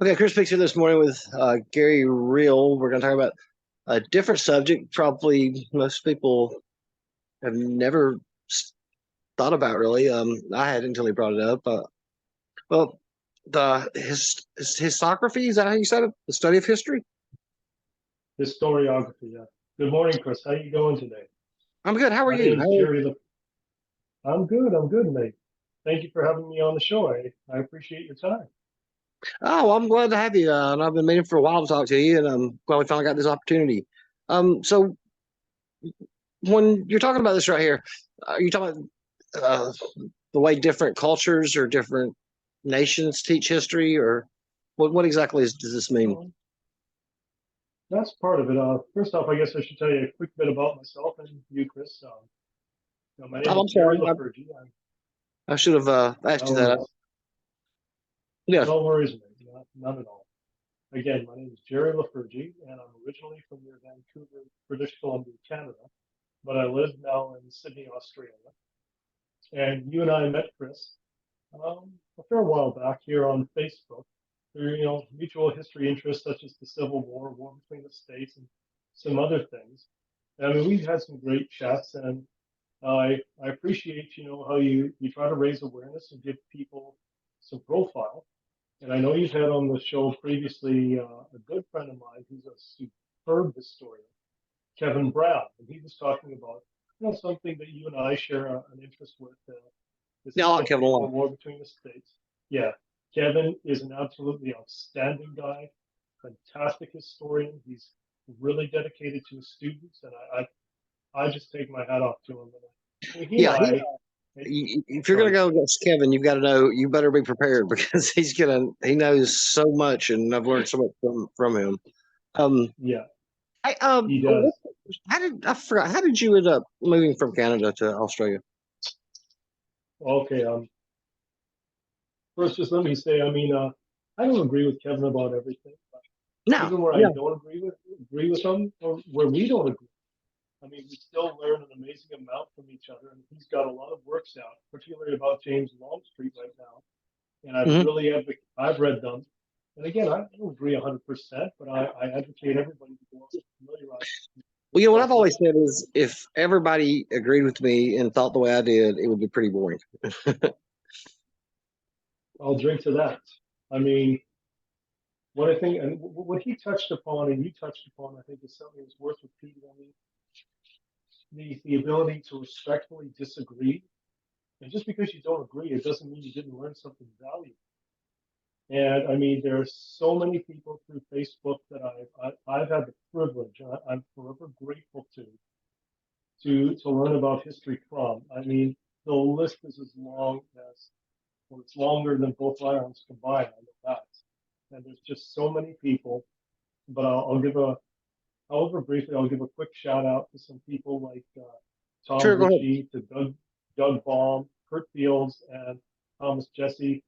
Okay, Chris Picks here this morning with Gerry Rel. We're going to talk about a different subject, probably most people have never thought about really. I hadn't until he brought it up. Well, his histography, is that how you said it? The study of history? Historiography. Yeah. Good morning, Chris. How you going today? I'm good. How are My you? name's Gerry. I'm good. I'm good, mate. Thank you for having me on the show. I appreciate your time. Oh, I'm glad to have you. And I've been meaning for a while to talk to you, and I'm glad we finally got this opportunity. So when you're talking about this right here, are you talking about the way different cultures or different nations teach history, or what exactly does this mean? Um, that's part of it. First off, I guess I should tell you a quick bit about myself and you, Chris. My name Oh, I'm is Gerry sorry. Lafergie. I should have asked No you that. worries. Yeah. No worries, mate. None at all. Again, my name is Gerry Lafergie, and I'm originally from near Vancouver, British Columbia, Canada, but I live now in Sydney, Australia. And you and I met, Chris, a fair while back here on Facebook. There, mutual history interests such as the Civil War, war between the states, and some other things. I mean, we've had some great chats, and I appreciate how you try to raise awareness and give people some profile. And I know you've had on the show previously a good friend of mine who's a superb historian, Kevin Brown, and he was talking about something that you and I share an interest with. This Yeah, is I like the Kevin a lot. war between the states. Yeah, Kevin is an absolutely outstanding guy, fantastic historian. He's really dedicated to his students, and I just take my hat off to him. And he and Yeah, I, if you're gonna sorry, go against Kevin, you've got to know you better be prepared because he knows so much, and I've learned so much from him. Um, yeah, I he does. how did I forgot? How did you end up moving from Canada to Australia? Okay, first, just let me say, I mean, I don't agree with Kevin about everything, but No, even where I yeah, don't agree with him, or where we don't agree. I mean, we still learn an amazing amount from each other, and he's got a lot of works out, particularly about James Longstreet right now. And hmm I've read them. And again, I don't agree 100%, but I advocate everybody to go out and familiarize Well, you know what I've themselves with always them. said is if everybody agreed with me and thought the way I did, it would be pretty boring. I'll drink to that. I mean, what I think, and what he touched upon, and you touched upon, I think is something that's worth repeating. I mean, the ability to respectfully disagree, and just because you don't agree, it doesn't mean you didn't learn something valuable. And I mean, there are so many people through Facebook that I've had the privilege, and I'm forever grateful to learn about history from. I mean, the list is as long as, well, it's longer than both my arms combined. I know that. And there's just so many people. But however briefly, I'll give a quick shout out to some people like Tom Sure, go ahead. Ritchie, to Doug Baum, Kurt Fields, and Thomas Jesse,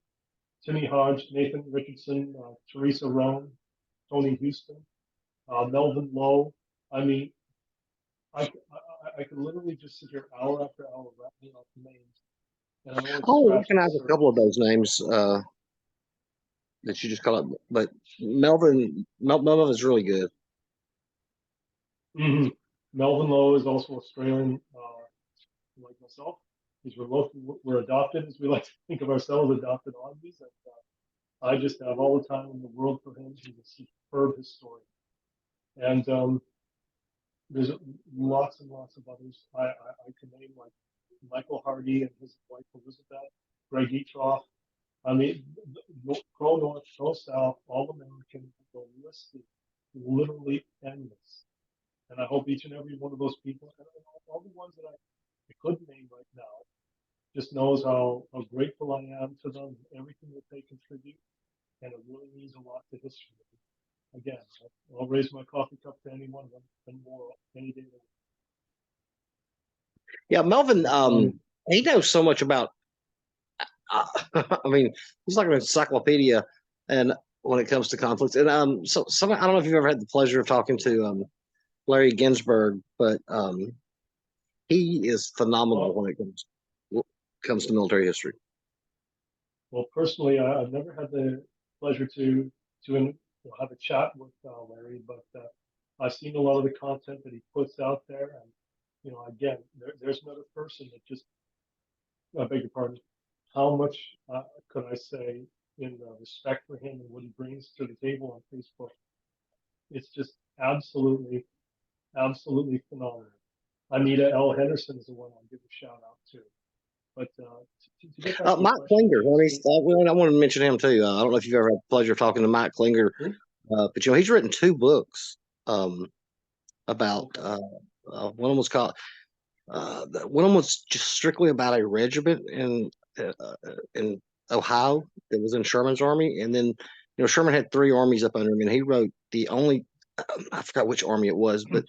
Timmy Hodge, Nathan Richardson, Teresa Roan, Tony Houston, Melvin Lowe. I mean, I could literally just sit here hour after hour rattling off names, and I'm only I'll scratching the recognize a couple of surface. those names that you just called up, but Melvin is really good. Mm-hmm. Melvin Lowe is also Australian, like myself. We're adopted, as we like to think of ourselves, adopted Aussies. And I just have all the time in the world for him. He's a superb historian. And there's lots and lots of others. I can name like Michael Hardy and his wife Elizabeth, Greg Etroff. I mean, pro North, pro South, all American. The list is literally endless. And I hope each and every one of those people, and all the ones that I could name right now, just knows how grateful I am to them, everything that they contribute, and it really means a lot to history. Again, I'll raise my coffee cup to any one of them and more any day. Yeah, Melvin, Um, he knows so much about. I mean, he's like an encyclopedia, and when it comes to conflicts, and so some I don't know if you've ever had the pleasure of talking to Larry Ginsburg, but he is phenomenal well, when it comes to military history. well, personally, I've never had the pleasure to have a chat with Larry, but I've seen a lot of the content that he puts out there, and again, there's another person that just, I beg your pardon, how much could I say in respect for him and what he brings to the table on Facebook? It's just absolutely, absolutely phenomenal. Anita L. Henderson is the one I'll give a shout out to. But to get back to Mike Klinger. I want to mention him too. I don't know if you've ever had the pleasure of talking to Mike Klinger, but he's written two books about. One of them was called. One of them was just strictly about a regiment in Ohio that was in Sherman's army, and then Sherman had three armies up under him, and he wrote the only. I forgot which army it was, but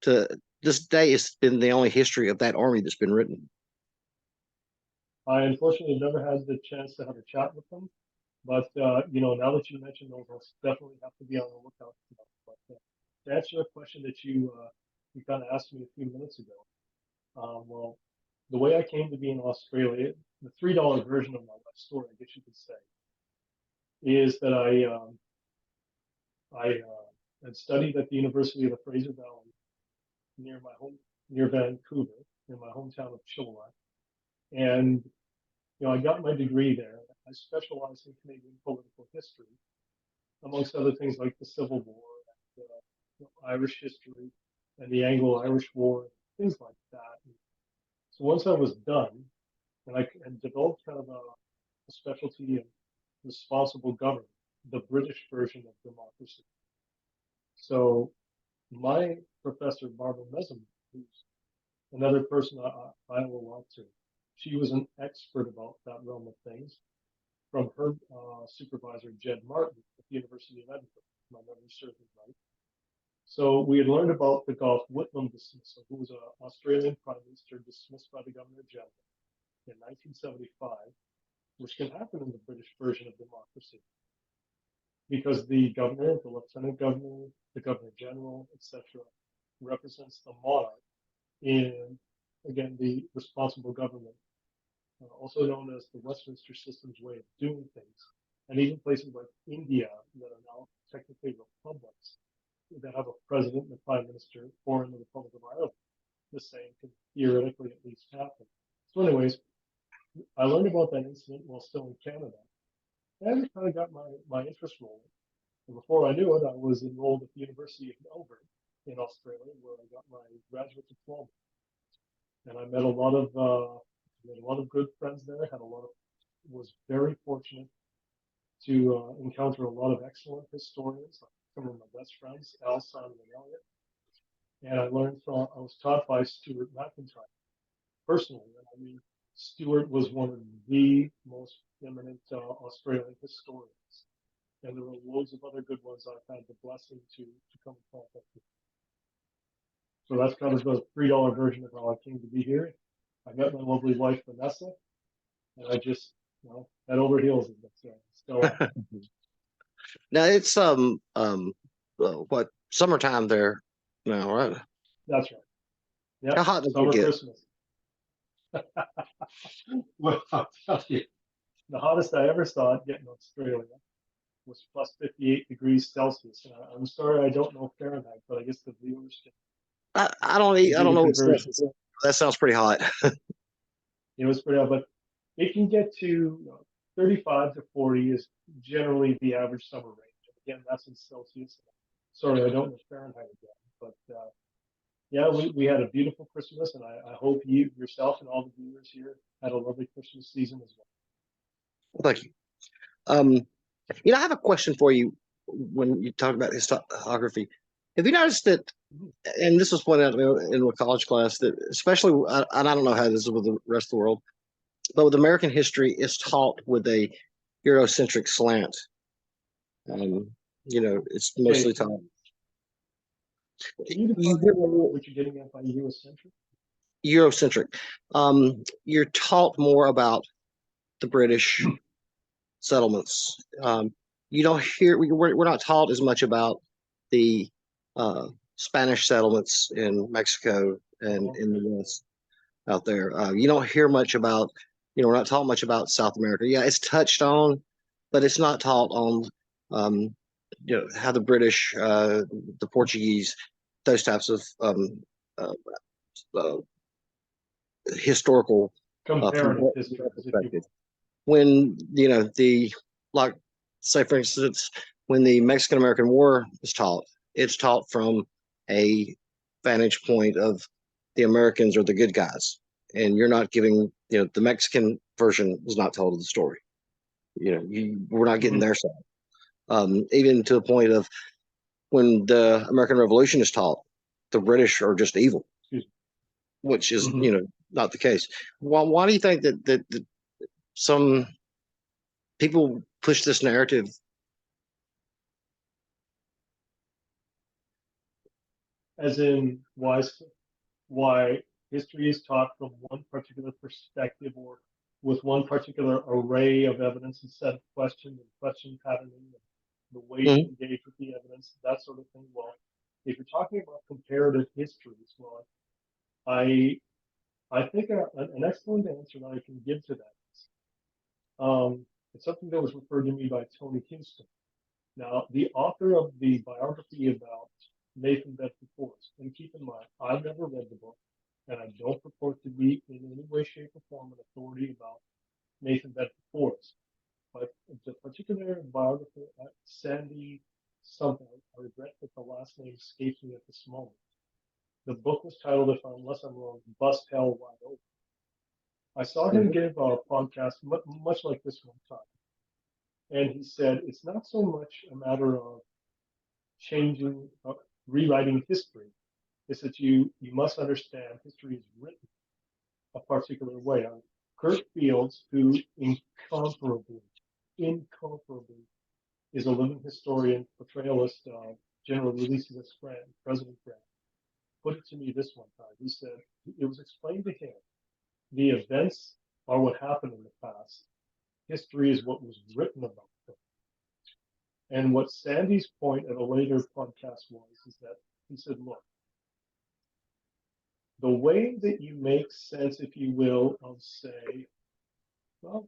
to this day, it's been the only history of that army that's been written. I unfortunately never had the chance to have a chat with them, but now that you mentioned those, I'll definitely have to be on the lookout for them. But to answer a question that you kind of asked me a few minutes ago, well, the way I came to be in Australia, the $3 version of my life story, I guess you could say, is that I had studied at the University of the Fraser Valley near Vancouver, in my hometown of Chilliwack, and I got my degree there. I specialized in Canadian political history, amongst other things like the Civil War, and, Irish history, and the Anglo-Irish War, things like that. And so once I was done, and I had developed kind of a specialty in responsible government, the British version of democracy. So my professor, Barbara Mesum, who's another person I owe a lot to, she was an expert about that realm of things from her supervisor, Jed Martin, at the University of Edinburgh, if my memory serves me right. So we had learned about the Gough Whitlam dismissal, who was an Australian Prime Minister dismissed by the Governor General in 1975, which can happen in the British version of democracy because the governor, the lieutenant governor, the governor general, etc., represents the monarch in, again, the responsible government, also known as the Westminster system's way of doing things. And even places like India that are now technically republics that have a president and a prime minister, or in the Republic of Ireland, the same can theoretically at least happen. So anyways, I learned about that incident while still in Canada. And it kind of got my interest rolling. And before I knew it, I was enrolled at the University of Melbourne in Australia, where I got my graduate diploma. And I met a lot of good friends there. Was very fortunate to encounter a lot of excellent historians, like some of my best friends, Al, Simon, and Elliot. And I was taught by Stuart McIntyre personally. And I mean, Stuart was one of the most eminent Australian historians. And there were loads of other good ones I've had the blessing to come in contact with. So that's kind of the $3 version of how I came to be here. I met my lovely wife, Vanessa, and I just, head over heels. Still Now it's what summertime there now, right? That's right. Yeah. How hot does Summer it get? Christmas. Well, I'll tell you, the hottest I ever saw it get in Australia was plus 58 degrees Celsius. And I'm sorry, I don't know Fahrenheit, but I guess the viewers can. I don't know what Celsius. That sounds pretty hot. It was pretty hot, but it can get to 35 to 40 is generally the average summer range. And again, that's in Celsius. Sorry, I don't know Fahrenheit again, but yeah, we had a beautiful Christmas, and I hope you yourself and all the viewers here had a lovely Christmas season as well. Thank you. I have a question for you when you talk about historiography. Have you noticed that, and this was pointed out to me in a college class, that especially, and I don't know how this is with the rest of the world, but with American history, it's taught with a Eurocentric slant. It's mostly taught. Can you define what you're getting at by Eurocentric? Eurocentric. You're taught more about the British settlements. You don't hear, we're not taught as much about the Spanish settlements in Mexico and in the West out there. You don't hear much about, we're not taught much about South America. Yeah, it's touched on, but it's not taught on how the British, the Portuguese, those types of uh, uh, historical from Comparative their histories, if you perspective. will. When the like say for instance when the Mexican American War is taught, it's taught from a vantage point of the Americans are the good guys, and you're not giving the Mexican version is not told of the story. We're not getting Mhm. their side. Even to the point of when the American Revolution is taught, the British are just evil, Excuse which me. is Mhm. not the case. Why do you think that some people push this narrative? As in, why history is taught from one particular perspective or with one particular array of evidence and set of questions and question patterning and the way to Mhm. engage with the evidence, that sort of thing. Well, if you're talking about comparative histories, well, I I think an excellent answer that I can give to that is it's something that was referred to me by Tony Kingston. Now, the author of the biography about Nathan Bedford Forrest, and keep in mind, I've never read the book, and I don't purport to be in any way, shape, or form an authority about Nathan Bedford Forrest. But the particular biographer, Sandy something, I regret that the last name escapes me at this moment. The book was titled, unless I'm wrong, Bust Hell Wide Open. I saw him Mhm. give a podcast much like this one time, and he said it's not so much a matter of changing, rewriting history. It's that you must understand history is written a particular way. Kurt Fields, who incomparably is a living historian, portrayalist, General Ulysses Grant, President Grant, put it to me this one time. He said it was explained to him the events are what happened in the past. History is what was written about them. And what Sandy's point at a later podcast was is that he said, look, the way that you make sense, if you will, of say, well,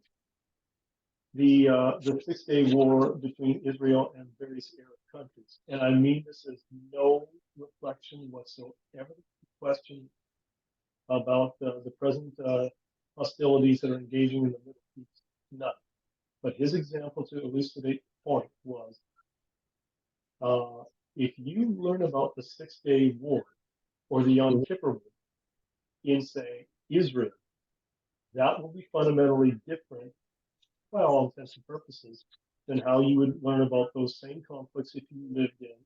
the 6 Day War between Israel and various Arab countries, and I mean this as no reflection whatsoever, question about the present hostilities that are engaging in the Middle East, none. But his example to elucidate the point was, uh, if you learn about the 6 Day War or the Yom Mhm. Kippur War in, say, Israel, that will be fundamentally different, by all intents and purposes, than how you would learn about those same conflicts if you lived in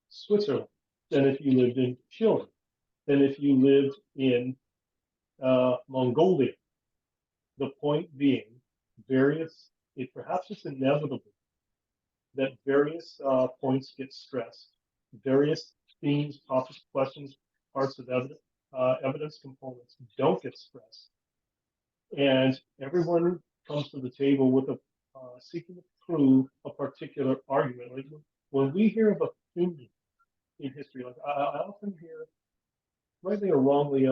Switzerland, than if you lived in Chile, than if you lived in Mongolia. The point being, perhaps it's inevitable that various points get stressed, various themes, topics, questions, parts of evidence components don't get stressed, and everyone comes to the table with a seeking to prove a particular argument. Like when we hear of opinion in history, like I often hear, rightly or wrongly,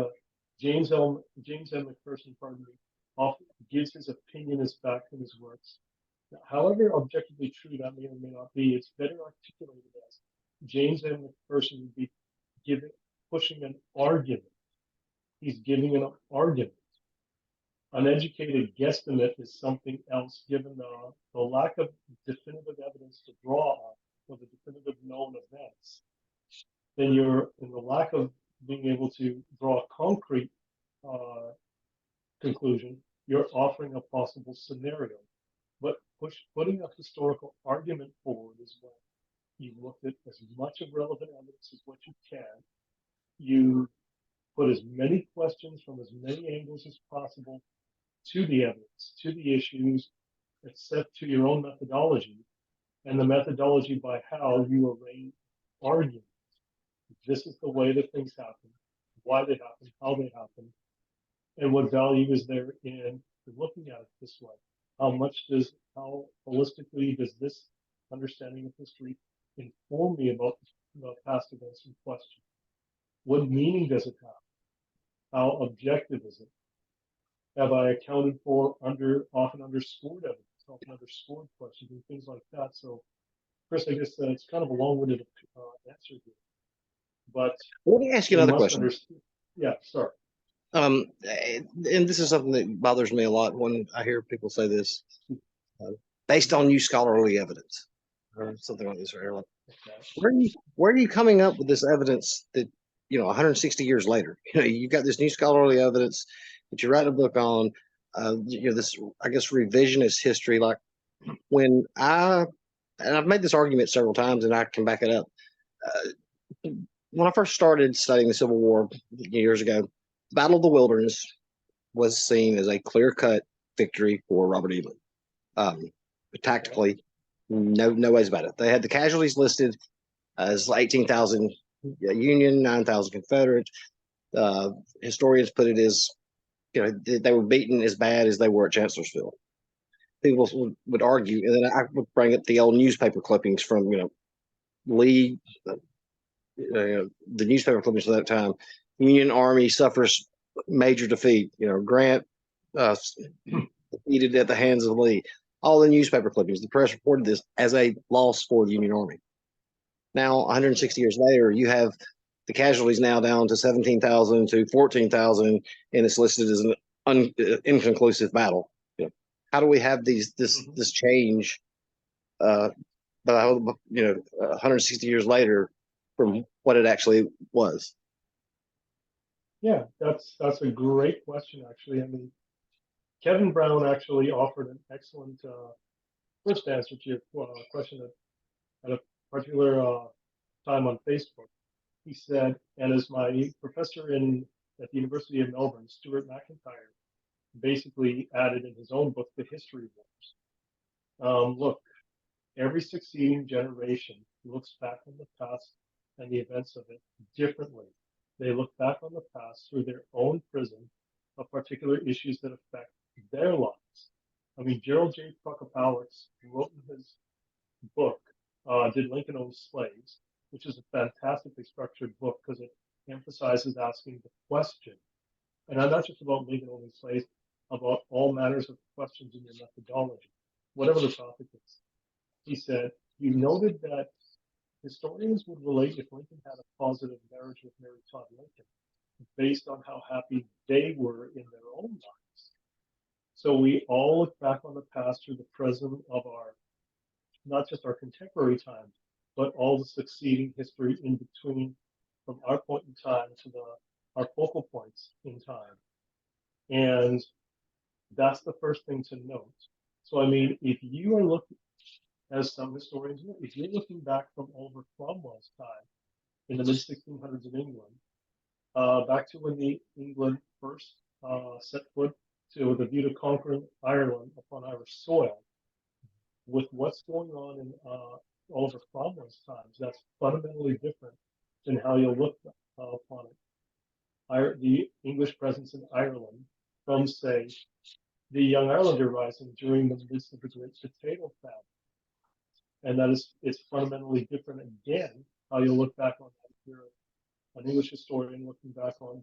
James M. McPherson, pardon me, often gives his opinion as fact in his works. Now, however objectively true that may or may not be, it's better articulated as James M. McPherson would be giving, pushing an argument. He's giving an argument. Uneducated guesstimate is something else, given the lack of definitive evidence to draw on for the definitive known events. Then you're in the lack of being able to draw a concrete uh, conclusion, you're offering a possible scenario. But putting a historical argument forward is when you look at as much of relevant evidence as what you can. You put as many questions from as many angles as possible to the evidence, to the issues, except to your own methodology, and the methodology by how you arrange arguments. This is the way that things happen, why they happen, how they happen, and what value is there in looking at it this way. How holistically does this understanding of history inform me about the past events in question? What meaning does it have? How objective is it? Have I accounted for often underscored evidence, often underscored questions and things like that? So Chris, I guess it's kind of a long-winded answer here, but Let me ask you we another must question. understand. Yeah, sorry. And this is something that bothers me a lot when I hear people say this, uh, based on new scholarly evidence or something like this. Right? Like, Okay. where are you coming up with this evidence that 160 years later, you've got this new scholarly evidence that you write a book on, this, I guess, revisionist history. Like when and I've made this argument several times, and I can back it up. When I first started studying the Civil War years ago, the Battle of the Wilderness was seen as a clear-cut victory for Robert E. Lee. Tactically, no ways about it. They had the casualties listed as 18,000 Union, 9,000 Confederate. Historians put it as they were beaten as bad as they were at Chancellorsville. People would argue, and then I would bring up the old newspaper clippings from Lee, the newspaper clippings at that time. Union Army suffers major defeat. Grant defeated at the hands of Lee. All the newspaper clippings, the press reported this as a loss for the Union Army. Now, 160 years later, you have the casualties now down to 17,000 to 14,000, and it's listed as an inconclusive battle. How do we have this change? But 160 years later, from what it actually was. Yeah, that's a great question. Actually, I mean, Kevin Brown actually offered an excellent first answer to your question at a particular time on Facebook. He said, and as my professor at the University of Melbourne, Stuart McIntyre, basically added in his own book, The History Wars. Look, every succeeding generation looks back on the past and the events of it differently. They look back on the past through their own prism of particular issues that affect their lives. I mean, Gerald J. Prokopowicz wrote in his book, Did Lincoln Own Slaves?, which is a fantastically structured book because it emphasizes asking the question. And I'm not just about Lincoln owning slaves, about all matters of questions in your methodology, whatever the topic is. He said, you noted that historians would relate if Lincoln had a positive marriage with Mary Todd Lincoln based on how happy they were in their own lives. So we all look back on the past through the prism of our, not just our contemporary times, but all the succeeding history in between from our point in time to our focal points in time. And that's the first thing to note. So, I mean, if you are looking, as some historians do, if you're looking back from Oliver Cromwell's time in the mid 1600s in England, back to when the England first set foot with a view to conquering Ireland upon Irish soil, with what's going on in Oliver Cromwell's times, that's fundamentally different than how you'll look upon it. The English presence in Ireland from, say, the Young Islander rising during the midst of the Great Potato Famine. And that is, it's fundamentally different again, how you'll look back on that. If you're an English historian looking back on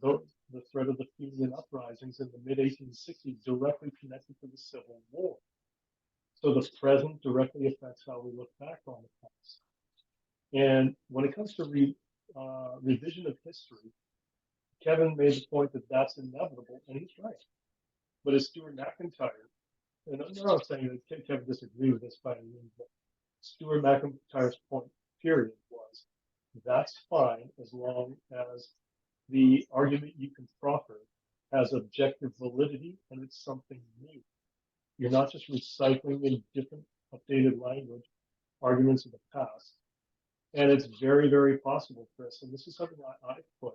the threat of the Fenian uprisings in the mid-1860s directly connected to the Civil War. So the present directly affects how we look back on the past. And when it comes to revision of history, Kevin made the point that that's inevitable, and he's right. But as Stuart McIntyre, and I'm not saying that Kevin disagreed with this by any means, but Stuart McIntyre's point, period, was that's fine as long as the argument you can proffer has objective validity and it's something new. You're not just recycling in different updated language arguments of the past. And it's very, very possible, Chris, and this is something I push.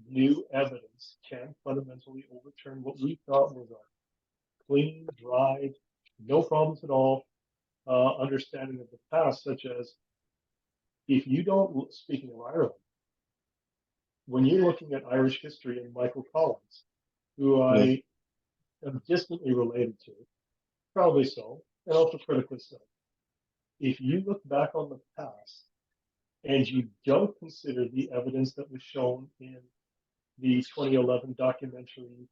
New evidence can fundamentally overturn what we thought was a clean, dried, no problems at all understanding of the past, such as if you don't, speaking of Ireland, when you're looking at Irish history and Michael Collins, who I am distantly related to, probably so, and also critically so. If you look back on the past and you don't consider the evidence that was shown in the 2011 documentary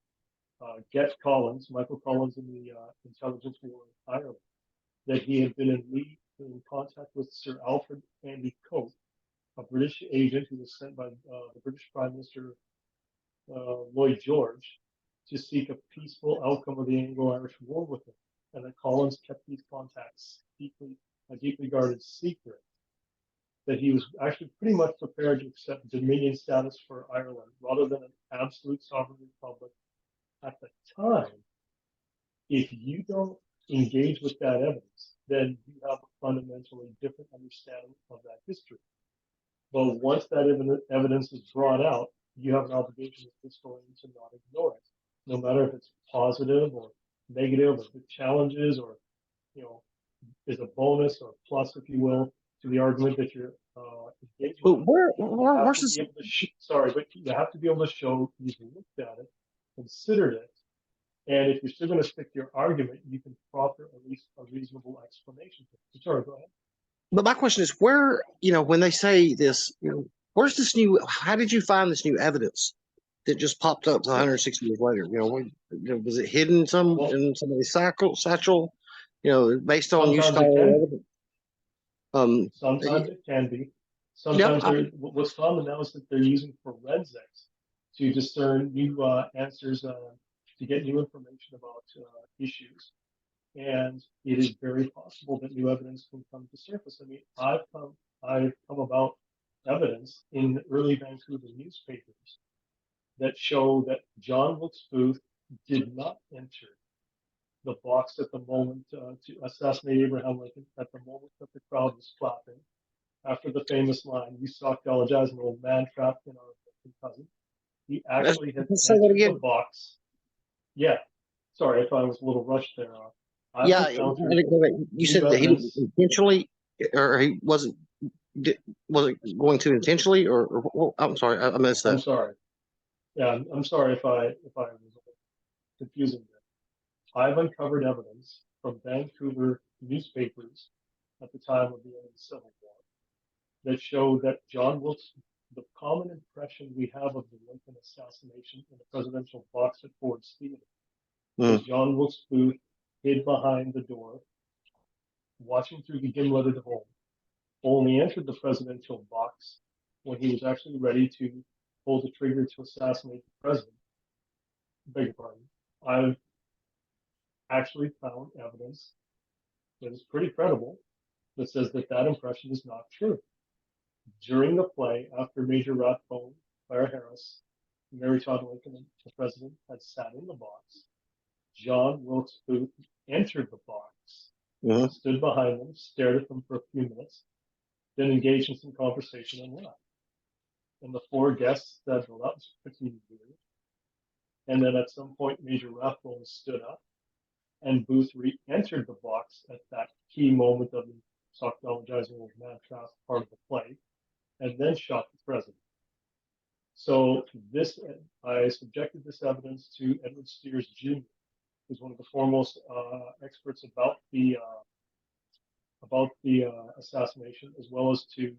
Get Collins, Michael Collins in the Intelligence War in Ireland, that he had been in in contact with Sir Alfred Andy Cope, a British agent who was sent by the British Prime Minister Lloyd George to seek a peaceful outcome of the Anglo-Irish War with him, and that Collins kept these contacts a deeply guarded secret. That he was actually pretty much prepared to accept Dominion status for Ireland rather than an absolute sovereign republic at the time. If you don't engage with that evidence, then you have a fundamentally different understanding of that history. But once that evidence is brought out, you have an obligation as a historian to not ignore it, no matter if it's positive or negative, or if it challenges or is a bonus or plus, if you will, to the argument that you're engaging But in. where's this? Sorry, but you have to be able to show you've looked at it, considered it, and if you're still going to stick to your argument, you can proffer at least a reasonable explanation. Sorry, go ahead. But my question is, where, when they say this, where's this new? How did you find this new evidence that just popped up 160 years later? Was it hidden in somebody's satchel? Based on you scholarly evidence. Sometimes it can be. Sometimes what's common now is that they're using forensics to discern new answers to get new information about issues. And it is very possible that new evidence can come to surface. I mean, I've come about evidence in the early Vancouver newspapers that show that John Wilkes Booth did not enter the box at the moment to assassinate Abraham Lincoln, at the moment that the crowd was clapping. After the famous line, "We sought college as an old man trapped in our cousin." He actually had entered the box. Yeah, sorry if I was a little rushed there. You said that he didn't intentionally, or he wasn't going to intentionally, or I'm sorry, I missed that. I'm sorry. Yeah, I'm sorry if I was confusing there. I've uncovered evidence from Vancouver newspapers at the time of the end of the Civil War that show that John Wilkes, the common impression we have of the Lincoln assassination in the presidential box at Ford's Theater, was John Wilkes Booth hid behind the door, watching through the gimleted hole, only entered the presidential box when he was actually ready to pull the trigger to assassinate the president. Beg your pardon. I've actually found evidence that is pretty credible that says that impression is not true. During the play, after Major Rathbone, Clara Harris, Mary Todd Lincoln, and the president had sat in the box, John Wilkes Booth entered the box, stood behind them, stared at them for a few minutes, then engaged in some conversation and left. And the four guests said, "Well, that was pretty weird." And then at some point, Major Rathbone stood up, and Booth re-entered the box at that key moment of the psychologizing old man trap part of the play, and then shot the president. So I subjected this evidence to Edward Steers Jr., who's one of the foremost experts about the assassination, as well as to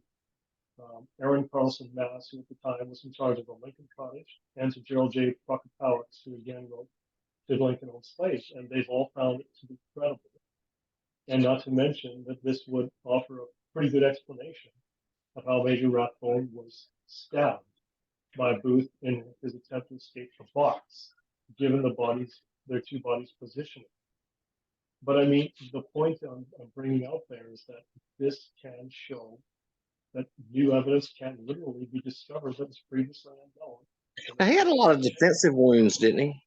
Aaron Carlson Mass, who at the time was in charge of the Lincoln Cottage, and to Gerald J. Procopowicz, who again wrote Did Lincoln Own Slaves? And they've all found it to be credible. And not to mention that this would offer a pretty good explanation of how Major Rathbone was stabbed by Booth in his attempt to escape the box, given their two bodies' positioning. But I mean, the point I'm bringing out there is that this can show that new evidence can literally be discovered that was previously unknown. Now, he had a lot of defensive wounds, didn't he?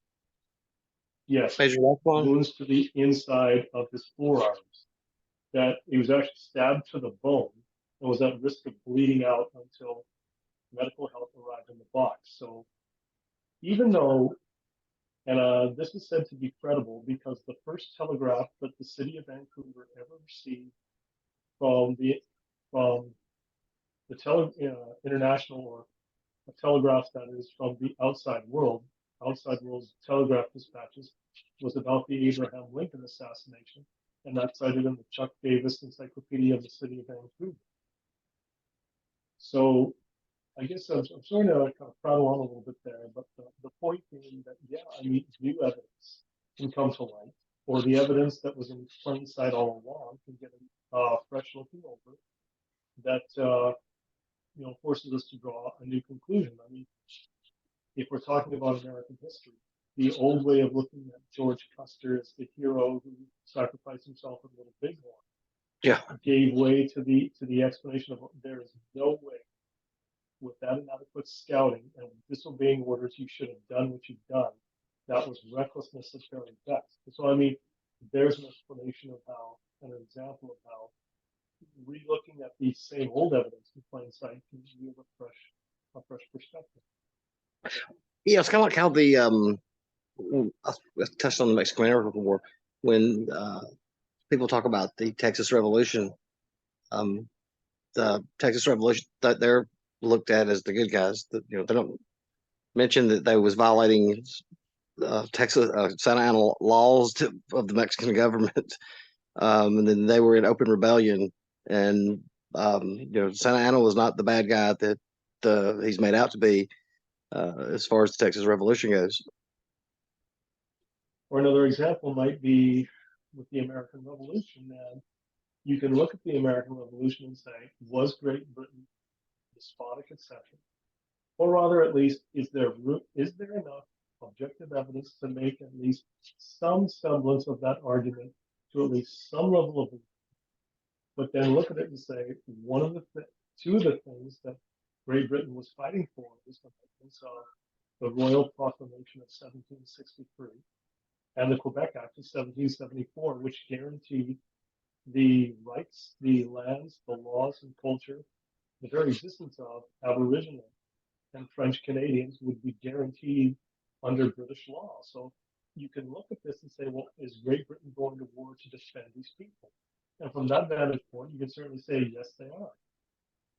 Yes, Major Rathbone? Wounds to the inside of his forearms. That he was actually stabbed to the bone and was at risk of bleeding out until medical help arrived in the box. So even though, and this is said to be credible because the first telegraph that the city of Vancouver ever received from the international, or a telegraph that is from the outside world's telegraph dispatches, was about the Abraham Lincoln assassination, and that's cited in the Chuck Davis Encyclopedia of the City of Vancouver. So I guess I'm sorry to kind of prattle on a little bit there, but the point being that, new evidence can come to light, or the evidence that was in plain sight all along can get fresh looking over that forces us to draw a new conclusion. I mean, if we're talking about American history, the old way of looking at George Custer as the hero who sacrificed himself at Little Bighorn Yeah. gave way to the explanation of there is no way without inadequate scouting and disobeying orders you should have done what you've done. That was recklessness at very best. So I mean, there's an explanation of how, and an example of how re-looking at the same old evidence in plain sight can yield a fresh perspective. Yeah, it's kind of like how I touched on the Mexican-American War when people talk about the Texas Revolution. The Texas Revolution that they're looked at as the good guys. That they don't mention that they was violating Texas Santa Ana laws of the Mexican government, and then they were in open rebellion. And Santa Ana was not the bad guy that he's made out to be as far as the Texas Revolution goes. Or another example might be with the American Revolution. And you can look at the American Revolution and say, was Great Britain despotic, etc.? Or rather, at least, is there enough objective evidence to make at least some semblance of that argument to at least some level of, but then look at it and say two of the things that Great Britain was fighting for was the maintenance of the Royal Proclamation of 1763 and the Quebec Act of 1774, which guaranteed the rights, the lands, the laws, and culture, the very existence of Aboriginal and French Canadians would be guaranteed under British law. So you can look at this and say, well, is Great Britain going to war to defend these people? And from that vantage point, you can certainly say, yes, they are.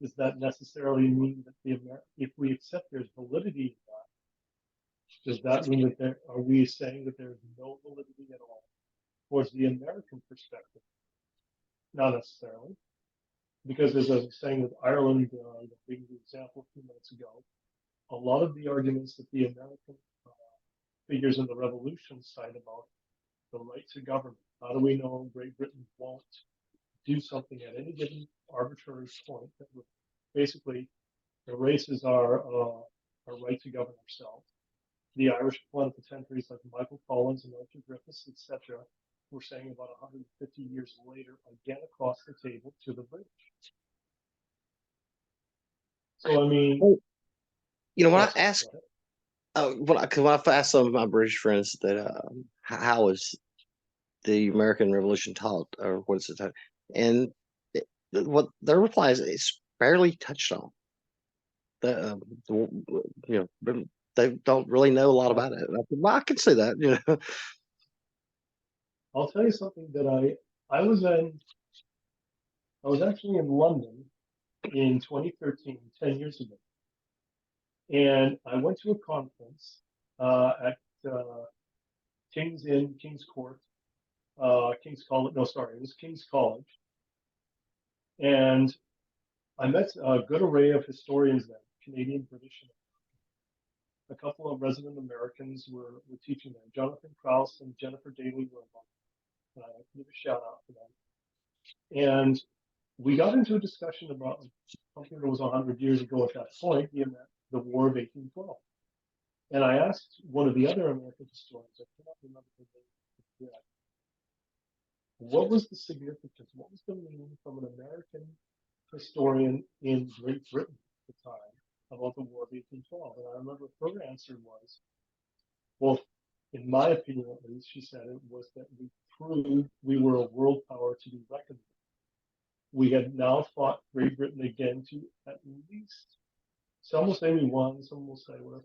Does that necessarily mean that if we accept there's validity in that, does that mean that are we saying that there's no validity at all towards the American perspective? Not necessarily, because as I was saying with Ireland, being the example a few minutes ago, a lot of the arguments that the American figures in the revolution cite about the right to government. How do we know Great Britain won't do something at any given arbitrary point that would basically erases our right to govern ourselves? The Irish plenipotentiaries like Michael Collins and Arthur Griffiths, etc., were saying about 150 years later, again across the table to the British. So I mean, when I ask, when I asked some of my British friends that how is the American Revolution taught, or what is it taught, and what their reply is, it's barely touched on. They don't really know a lot about it. And I said, well, I can see that. I'll tell you something that I was actually in London in 2013, 10 years ago. And I went to a conference at King's Inn, King's Court, King's College. No, sorry, it was King's College. And I met a good array of historians there, Canadian, British, and a couple of resident Americans were teaching there. Jonathan Krause and Jennifer Daly were among them. I give a shout out to them. And we got into a discussion about something that was 100 years ago at that point, the War of 1812. And I asked one of the other American historians, I cannot remember the name yet, what was the significance, what was the meaning from an American historian in Great Britain at the time about the War of 1812? And I remember her answer was, well, in my opinion at least, she said it was that we proved we were a world power to be reckoned with. We had now fought Great Britain again to at least, some will say we won, some will say we're,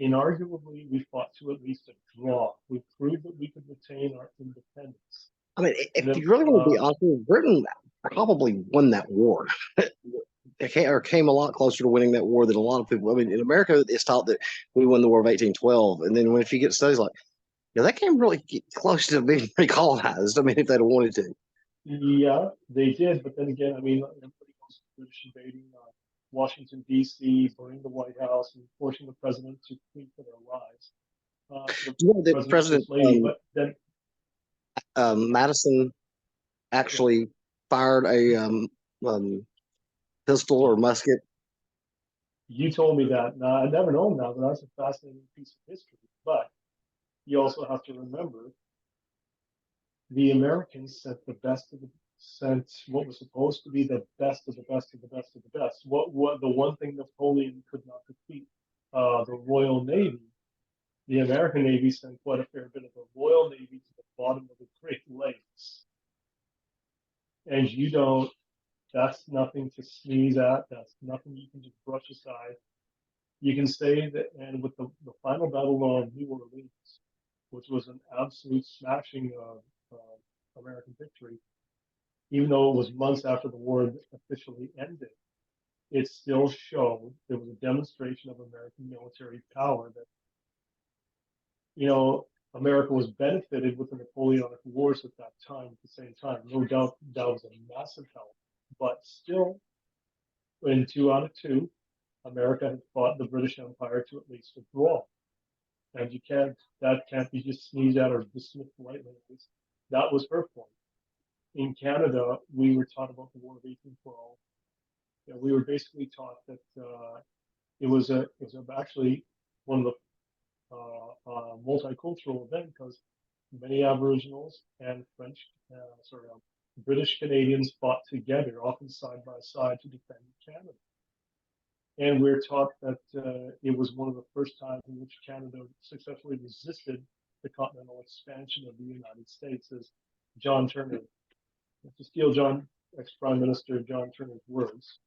inarguably, we fought to at least a draw. We proved that we could retain our independence. I mean, if you really want to be honest, Britain probably won that war. It came a lot closer to winning that war than a lot of people. I mean, in America, it's taught that we won the War of 1812. And then if you get studies like, that came really close to being recolonized. I mean, if they'd have wanted to. Yeah, they did. But then again, I mean, everybody knows the British invading Washington, D.C., burning the White House, and forcing the president to flee for their lives. The president, but then Madison actually fired a um, pistol or musket. You told me that. Now, I've never known that, but that's a fascinating piece of history. But you also have to remember the Americans sent what was supposed to be the best of the best of the best of the best. What the one thing Napoleon could not defeat, the Royal Navy. The American Navy sent quite a fair bit of the Royal Navy to the bottom of the Great Lakes, and you don't. That's nothing to sneeze at. That's nothing you can just brush aside. You can say that, and with the final battle of New Orleans, which was an absolute smashing American victory, even though it was months after the war officially ended, it still showed there was a demonstration of American military power that, you know, America was benefited with the Napoleonic Wars at that time. At the same time, no doubt that was a massive help, but still, in 2 out of 2, America had fought the British Empire to at least a draw, and that can't be just sneezed at or dismissed lightly. That was her point. In Canada, we were taught about the War of 1812. You know, we were basically taught that actually one of the multicultural event because many Aboriginals and British Canadians fought together, often side by side, to defend Canada. And we're taught that it was one of the first times in which Canada successfully resisted the continental expansion of the United States, as John Turner, to steal ex-Prime Minister John Turner's words.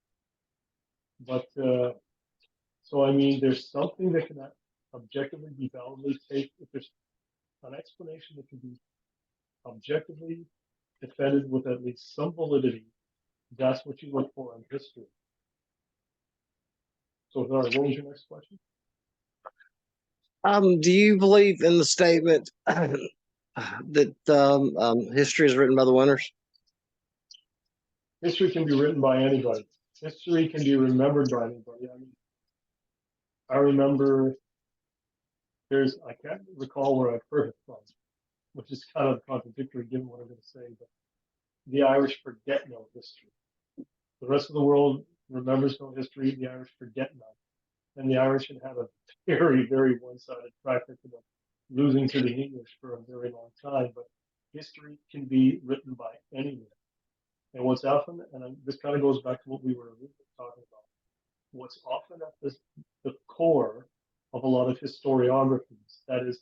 But so, I mean, there's something that can objectively be validly taken. If there's an explanation that can be objectively defended with at least some validity, that's what you look for in history. So, what was your next question? Do you believe in the statement that history is written by the winners? History can be written by anybody. History can be remembered by anybody. I remember I can't recall where I've heard it from, which is kind of contradictory given what I'm going to say, but the Irish forget no history. The rest of the world remembers no history, the Irish forget none. And the Irish had a very, very one-sided track record of losing to the English for a very long time, but history can be written by anyone. And what's often, and this kind of goes back to what we were originally talking about, what's often at the core of a lot of historiographies, that is,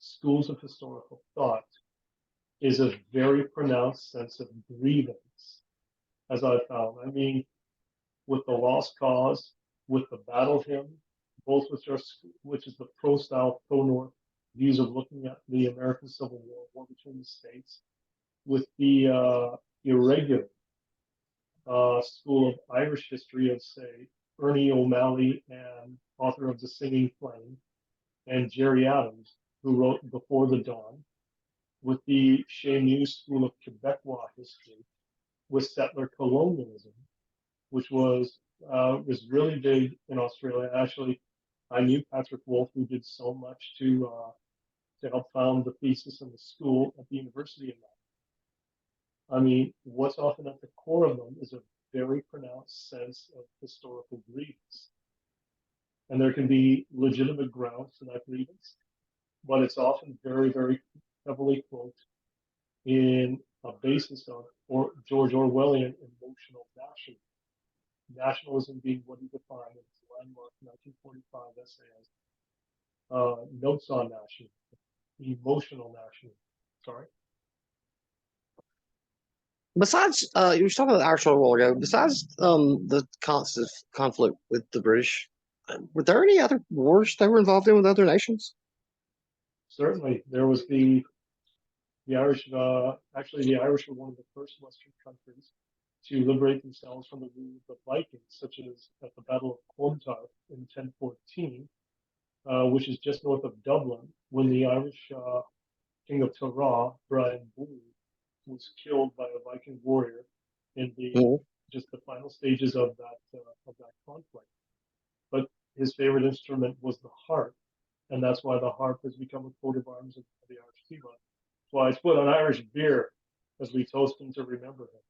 schools of historical thought, is a very pronounced sense of grievance, as I've found. I mean, with the Lost Cause, with the Battle Hymn, both which is the pro-South, pro-North views of looking at the American Civil War between the states, with the irregular school of Irish history of, say, Ernie O'Malley, and author of The Singing Flame, and Gerry Adams, who wrote Before the Dawn, with the Chenu school of Quebecois history, with settler colonialism, which was really big in Australia. Actually, I knew Patrick Wolf, who did so much to help found the thesis in the school at the University of Melbourne. I mean, what's often at the core of them is a very pronounced sense of historical grievance. And there can be legitimate grounds for that grievance, but it's often very, very heavily cloaked in a basis of George Orwellian emotional nationalism. Nationalism being what he defined in his landmark 1945 essay as Notes on Nationalism, emotional nationalism. Sorry. Besides, you were talking about the Irish a while ago. Besides the constant conflict with the British, were there any other wars they were involved in with other nations? Certainly, there was the Irish. Actually, the Irish were one of the first Western countries to liberate themselves from the rule of the Vikings, such as at the Battle of Clontarf in 1014, which is just north of Dublin, when the Irish king of Tara, Brian Boru, was killed by a Viking warrior in just the final stages of that conflict. But his favorite instrument was the harp, and that's why the harp has become a coat of arms of the Irish people. That's why it's put on Irish beer, as we toast him to remember him.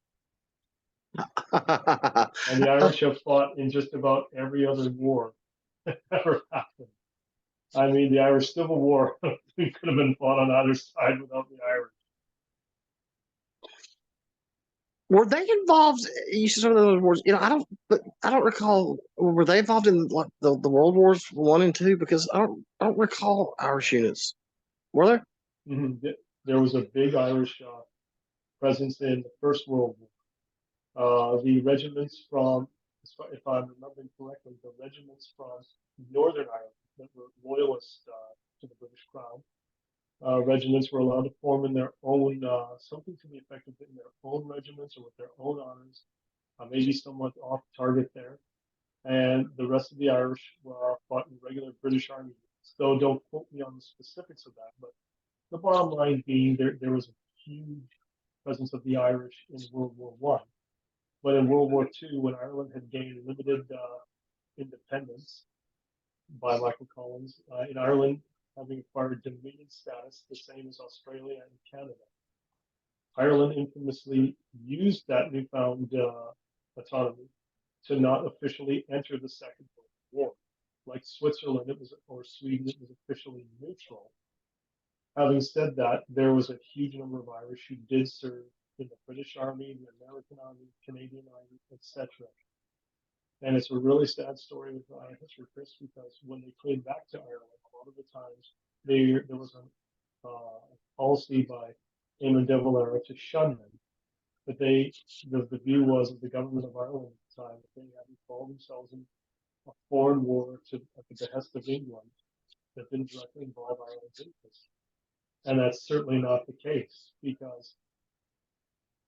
And the Irish have fought in just about every other war that ever happened. I mean, the Irish Civil War we could have been fought on either side without the Irish. Were they involved? You said some of those wars. But I don't recall. Were they involved in like the World Wars One and Two? Because I don't recall Irish units. Were there? Mm-hmm. There was a big Irish presence in the First World War. The regiments from, if I'm remembering correctly, the regiments from Northern Ireland that were loyalists to the British Crown, regiments were allowed to form in their own, something to the effect of in their own regiments or with their own honors, maybe somewhat off target there. And the rest of the Irish fought in regular British Army units. Though don't quote me on the specifics of that, but the bottom line being there was a huge presence of the Irish in World War One. But in World War II, when Ireland had gained limited independence by Michael Collins, in Ireland having acquired Dominion status, the same as Australia and Canada, Ireland infamously used that newfound autonomy to not officially enter the Second World War. Like Switzerland, or Sweden, it was officially neutral. Having said that, there was a huge number of Irish who did serve in the British Army, the American Army, Canadian Army, etc. And it's a really sad story with history, Chris, because when they came back to Ireland, a lot of the times there was a policy by Eamon de Valera to shun them. But the view was of the government of Ireland at the time that they had involved themselves in a foreign war at the behest of England that didn't directly involve Ireland's interests. And that's certainly not the case because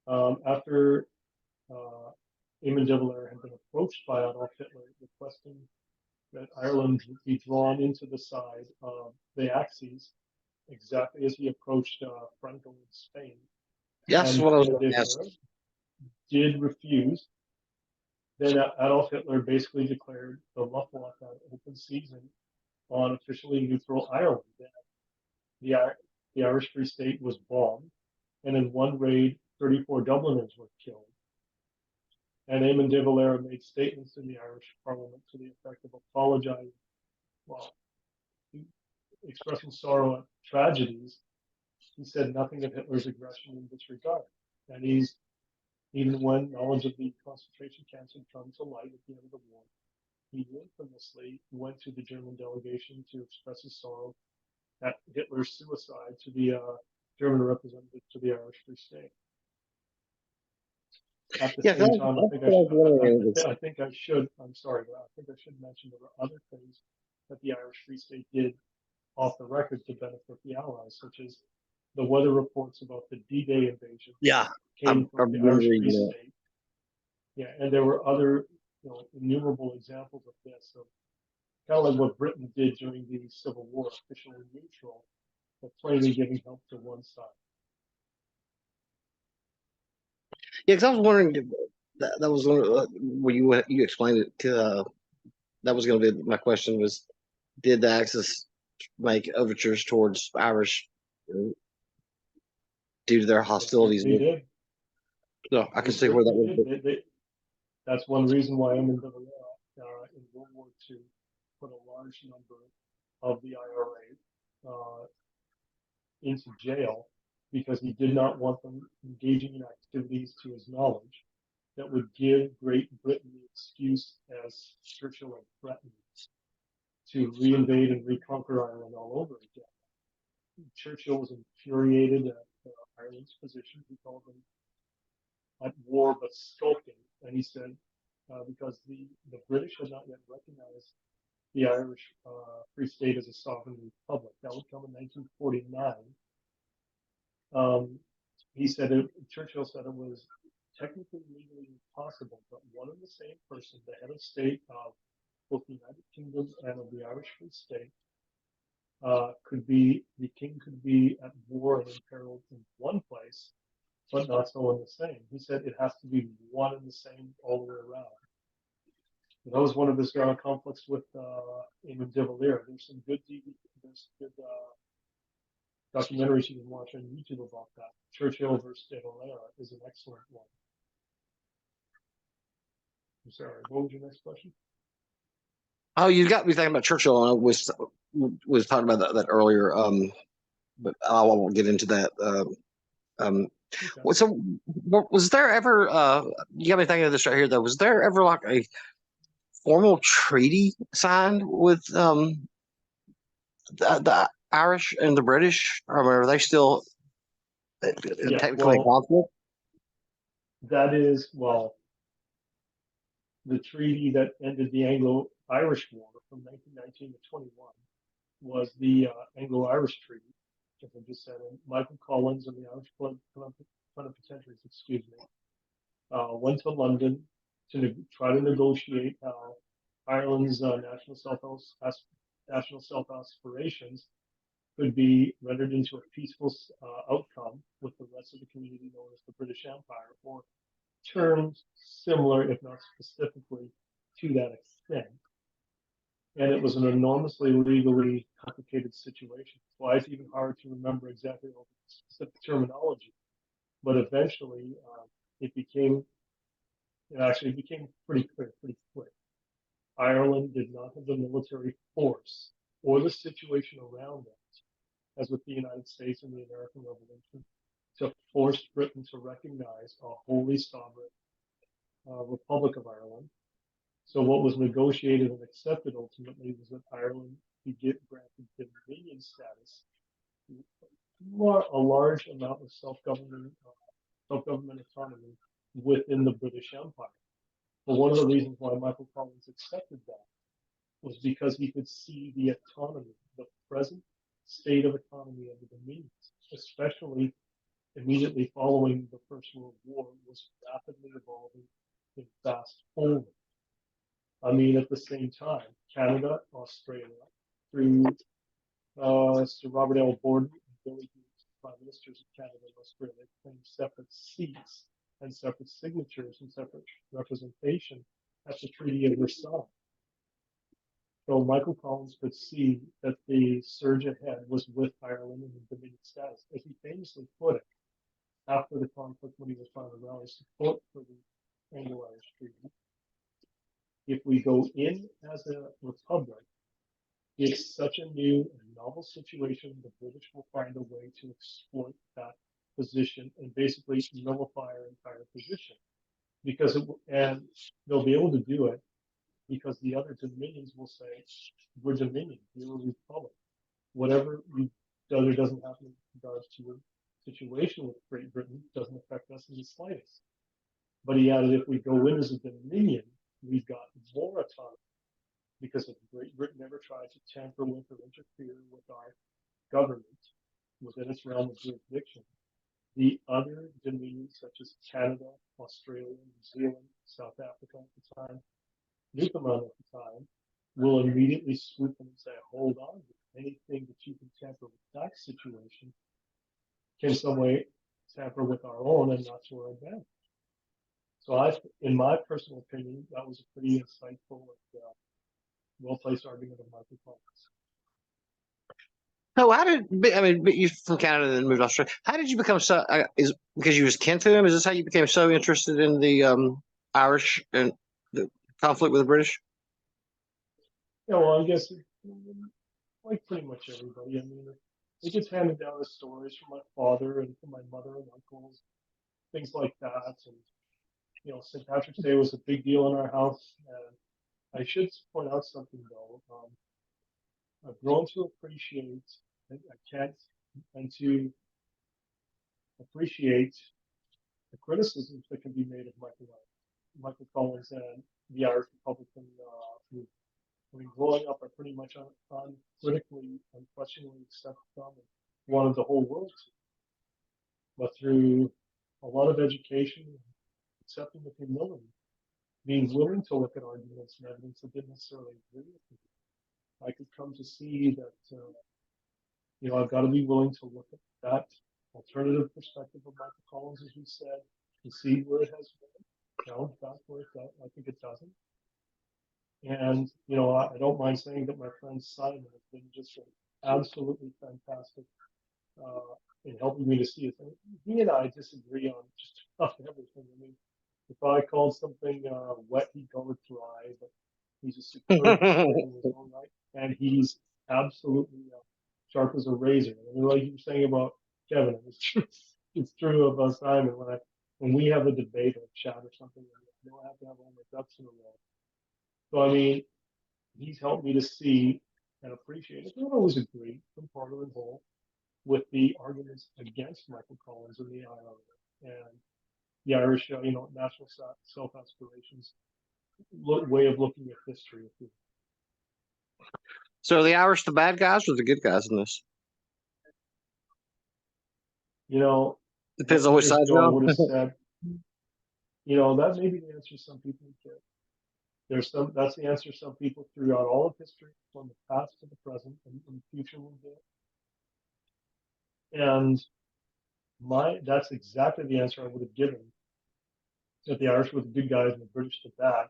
after Eamon de Valera had been approached by Adolf Hitler requesting that Ireland be drawn into the side of the Axis, exactly as he approached Franco in Spain. Yes, And what I was de going to ask. Valera did refuse. Then Adolf Hitler basically declared the Luftwaffe an open season on officially neutral Ireland. The, the Irish Free State was bombed, and in one raid, 34 Dubliners were killed. And Eamon de Valera made statements in the Irish Parliament to the effect of apologizing, well, expressing sorrow at tragedies. He said nothing of Hitler's aggression in this regard. And even when knowledge of the concentration camps had come to light at the end of the war, he infamously went to the German delegation to express his sorrow at Hitler's suicide to the German representative to the Irish Free State. At the Yeah, same time, that's what I was wondering. I think I should. I'm sorry, but I think I should mention there were other things that the Irish Free State did off the record to benefit the Allies, such as the weather reports about the D-Day invasion Yeah, came I from the remember Irish Free reading that. State. Yeah, and there were other, innumerable examples of this. So kind of like what Britain did during the Civil War, officially neutral, but plainly giving help to one side. Yeah, because I was wondering that was where you explained it to. That was going to be my question was, did the Axis make overtures towards Irish due to their hostilities? They did. So I They can see where that certainly was. did. That's one reason why Eamon de Valera in World War II put a large number of the IRA into jail because he did not want them engaging in activities to his knowledge that would give Great Britain the excuse, as Churchill had threatened, to reinvade and reconquer Ireland all over again. Churchill was infuriated at Ireland's position. He called them at war but skulking, and he said because the British had not yet recognized the Irish Free State as a sovereign republic. That would come in 1949. Churchill said it was technically legally impossible, but one and the same person, the head of state of both the United Kingdom and of the Irish Free State, the king could be at war and imperiled in one place, but not so in the same. He said it has to be one and the same all the way around. And that was one of his conflicts with Eamon de Valera. There's good documentaries you can watch on YouTube about that. Churchill versus de Valera is an excellent one. I'm sorry, what was your next question? Oh, you got me thinking about Churchill. And I was talking about that earlier. But I won't get into that. Um, Okay. so was there ever? You got me thinking of this right here, though. Was there ever like a formal treaty signed with the Irish and the British? Or are they still Yeah, technically in well, conflict? well, the treaty that ended the Anglo-Irish War from 1919 to 21 was the Anglo-Irish Treaty, as I just said. And Michael Collins and the Irish plenipotentiaries, excuse me, went to London to try to negotiate Ireland's national self aspirations could be rendered into a peaceful outcome with the rest of the community known as the British Empire, or terms similar, if not specifically, to that extent. And it was an enormously legally complicated situation. That's why it's even hard to remember exactly all the specific terminology. But eventually, it actually became pretty clear, pretty quick. Ireland did not have the military force or the situation around it, as with the United States and the American Revolution, to force Britain to recognize a wholly sovereign Republic of Ireland. So what was negotiated and accepted ultimately was that Ireland be granted dominion status, a large amount of self-government autonomy within the British Empire. But one of the reasons why Michael Collins accepted that was because he could see the autonomy, the present state of autonomy of the dominions, especially immediately following the First World War, was rapidly evolving in fast forward. I mean, at the same time, Canada, Australia, through Sir Robert L. Borden and Billy Hughes, Prime Ministers of Canada and Australia, claimed separate seats and separate signatures and separate representation at the Treaty of Versailles. So Michael Collins could see that the surge ahead was with Ireland and the Dominion status. As he famously put it, after the conflict when he was trying to rally support for the Anglo-Irish Treaty, if we go in as a republic, it's such a new and novel situation, the British will find a way to exploit that position and basically nullify our entire position. And they'll be able to do it because the other dominions will say, we're dominion, we're a republic. Whatever does or doesn't happen in regards to your situation with Great Britain doesn't affect us in the slightest. But he added, if we go in as a dominion, we've got more autonomy because if Great Britain ever tried to tamper with or interfere with our government within its realm of jurisdiction, the other dominions such as Canada, Australia, New Zealand, South Africa at the time, Newfoundland at the time, will immediately swoop in and say, hold on, anything that you can tamper with that situation can some way tamper with our own and not to our advantage. So in my personal opinion, that was a pretty insightful and well-placed argument of Michael Collins. So how did I mean? You from Canada and moved to Australia. How did you become so? Is because you was kin to him? Is this how you became so interested in the Irish and the conflict with the British? Yeah, well, I guess like pretty much everybody. I mean, it gets handed down as stories from my father and from my mother and uncles, things like that. And St. Patrick's Day was a big deal in our house. And I should point out something though. I've grown to appreciate, I can't, and to appreciate the criticisms that can be made of Michael Collins and the Irish Republican movement. I mean, growing up, I pretty much uncritically, unquestioningly accepted them and wanted the whole world to. But through a lot of education, accepting with humility, being willing to look at arguments and evidence that didn't necessarily agree with me, I could come to see that I've got to be willing to look at that alternative perspective of Michael Collins, as we said, and see where it has been. In fact, where I think it doesn't. And I don't mind saying that my friend Simon has been just absolutely fantastic in helping me to see it. He and I disagree on just about everything. I mean, If I called something wet, he'd call it dry. But he's a superb historian in his own right, and he's absolutely sharp as a razor. And like you were saying about Kevin, it's true. It's true about Simon. When we have a debate or a chat or something, I don't have to have all my ducks in a row. So I mean, he's helped me to see and appreciate it. I don't always agree from part and whole with the arguments against Michael Collins and the IRA and the Irish, national self-aspirations way of looking at history. So are the Irish the bad guys or the good guys in this? You know, Depends what on which years side ago you're I on. would have said, that may be the answer some people would get. That's the answer some people throughout all of history, from the past to the present, and the future will get. And that's exactly the answer I would have given if the Irish were the good guys and the British the bad.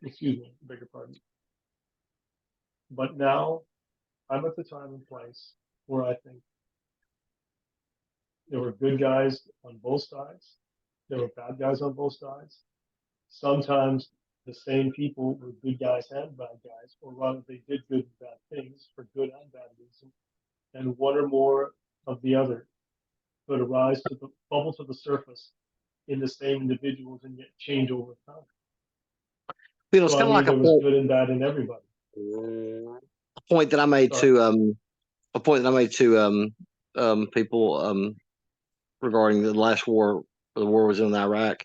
Excuse me, beg your pardon. But now I'm at the time and place where I think there were good guys on both sides. There were bad guys on both sides. Sometimes the same people were good guys and bad guys, or rather they did good and bad things for good and bad reason. And one or more of the other could arise to the bubble to the surface in the same individuals and yet change over time. It's So kind I of mean, like there was good and bad in everybody. a point that I made Sorry. to a point that I made to people regarding the last war. The war was in Iraq.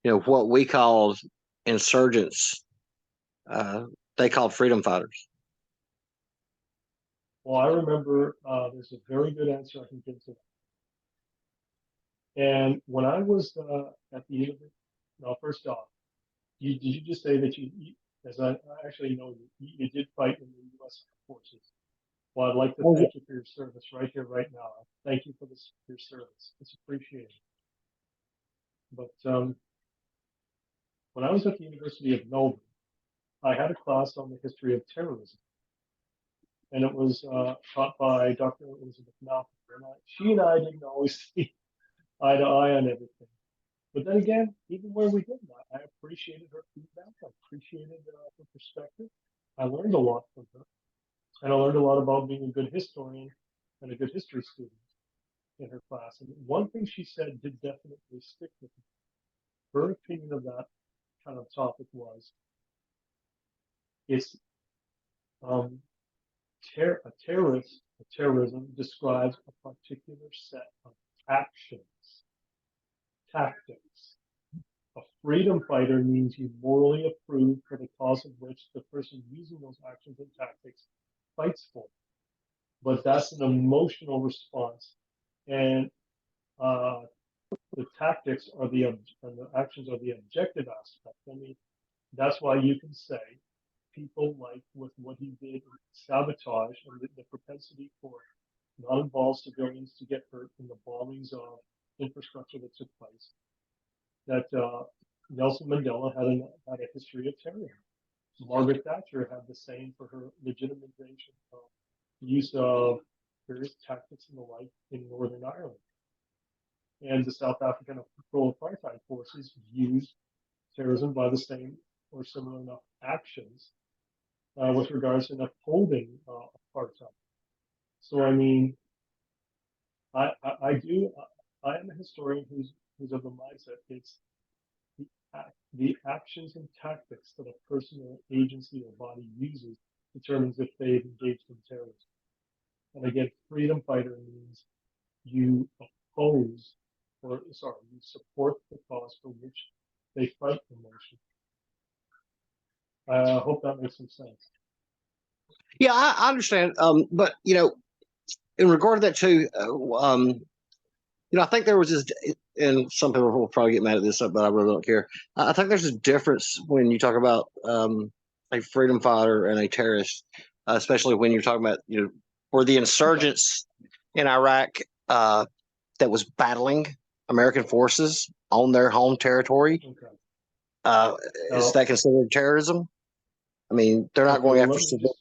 What we called insurgents, they called freedom fighters. Well, I remember there's a very good answer I can give to that. And when I was at the university, well, first off, did you just say that as I actually know you did fight in the U.S. forces? Well, I'd like to thank you for your service right here, right now. Thank you for your service. It's appreciated. But when I was at the University of Melbourne, I had a class on the history of terrorism, and it was taught by Dr. Elizabeth Malcolm. She and I didn't always see eye to eye on everything. But then again, even where we didn't, I appreciated her feedback. I appreciated her perspective. I learned a lot from her. And I learned a lot about being a good historian and a good history student in her class. And one thing she said did definitely stick with me. Her opinion of that kind of topic was it's terrorism describes a particular set of actions, tactics. A freedom fighter means you morally approve for the cause of which the person using those actions and tactics fights for. But that's an emotional response, and the tactics are and the actions are the objective aspect. I mean, that's why you can say people like with what he did, sabotage and the propensity for non-involved civilians to get hurt in the bombings of infrastructure that took place. That Nelson Mandela had a history of terrorism. Margaret Thatcher had the same for her legitimization of the use of various tactics and the like in Northern Ireland. And the South African pro-apartheid forces used terrorism by the same or similar enough actions with regards to upholding apartheid. So I mean, I am a historian who's of the mindset it's the actions and tactics that a person or agency or body uses determines if they've engaged in terrorism. And again, freedom fighter means you oppose, you support the cause for which they fight the motion. I hope that makes some sense. Yeah, I understand. But in regard to that too, I think there was this, and some people will probably get mad at this, but I really don't care. I think there's a difference when you talk about a freedom fighter and a terrorist, especially when you're talking about or the insurgents in Iraq that was battling American forces on their home territory. Okay. Is that considered terrorism? I mean, they're not going after civilians.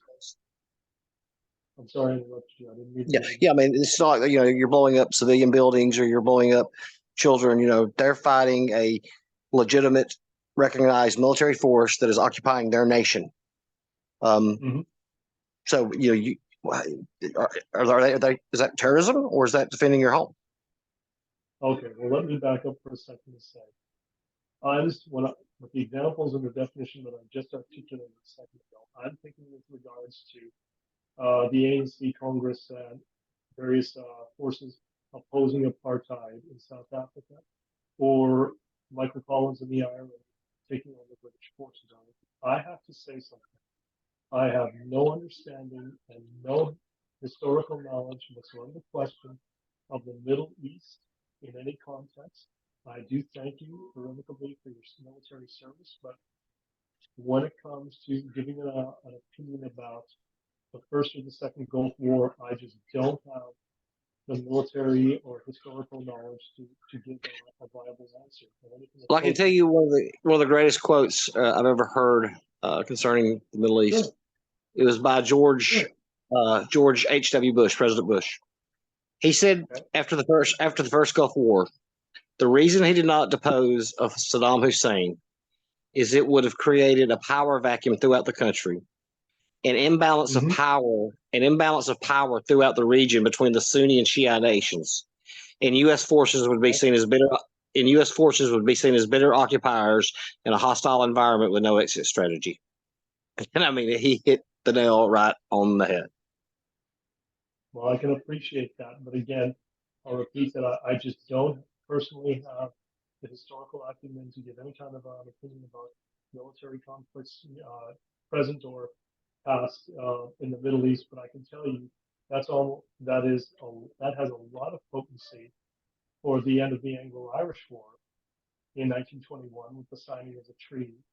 I'm sorry I interrupted you. I didn't mean to. Yeah. I mean, it's not you're blowing up civilian buildings or you're blowing up children, they're fighting a legitimate, recognized military force that is occupying their nation. Hmm. So you is that terrorism or is that defending your home? Okay, well, let me back up for a second to say, with the examples and the definition that I just articulated a second ago, I'm thinking with regards to the ANC, Congress, and various forces opposing apartheid in South Africa, or Michael Collins in the Ireland taking on the British forces on it. I have to say something. I have no understanding and no historical knowledge whatsoever the question of the Middle East in any context. I do thank you irrevocably for your military service, but when it comes to giving an opinion about the First or the Second Gulf War, I just don't have the military or historical knowledge to give a viable answer. Well, I can tell you one of the greatest quotes I've ever heard concerning the Middle East. Sure. It was by George H.W. Bush, President Bush. He said after the first Gulf War, the reason he did not depose of Saddam Hussein is it would have created a power vacuum throughout the country, Mm-hmm. an imbalance of power throughout the region between the Sunni and Shia nations, and U.S. forces would be seen as bitter. And U.S. forces would be seen as bitter occupiers in a hostile environment with no exit strategy. And I mean, he hit the nail right on the head. Well, I can appreciate that, but again, I'll repeat that I just don't personally have the historical acumen to give any kind of an opinion about military conflicts, present or past, in the Middle East. But I can tell you that has a lot of potency for the end of the Anglo-Irish War in 1921 with the signing of the treaty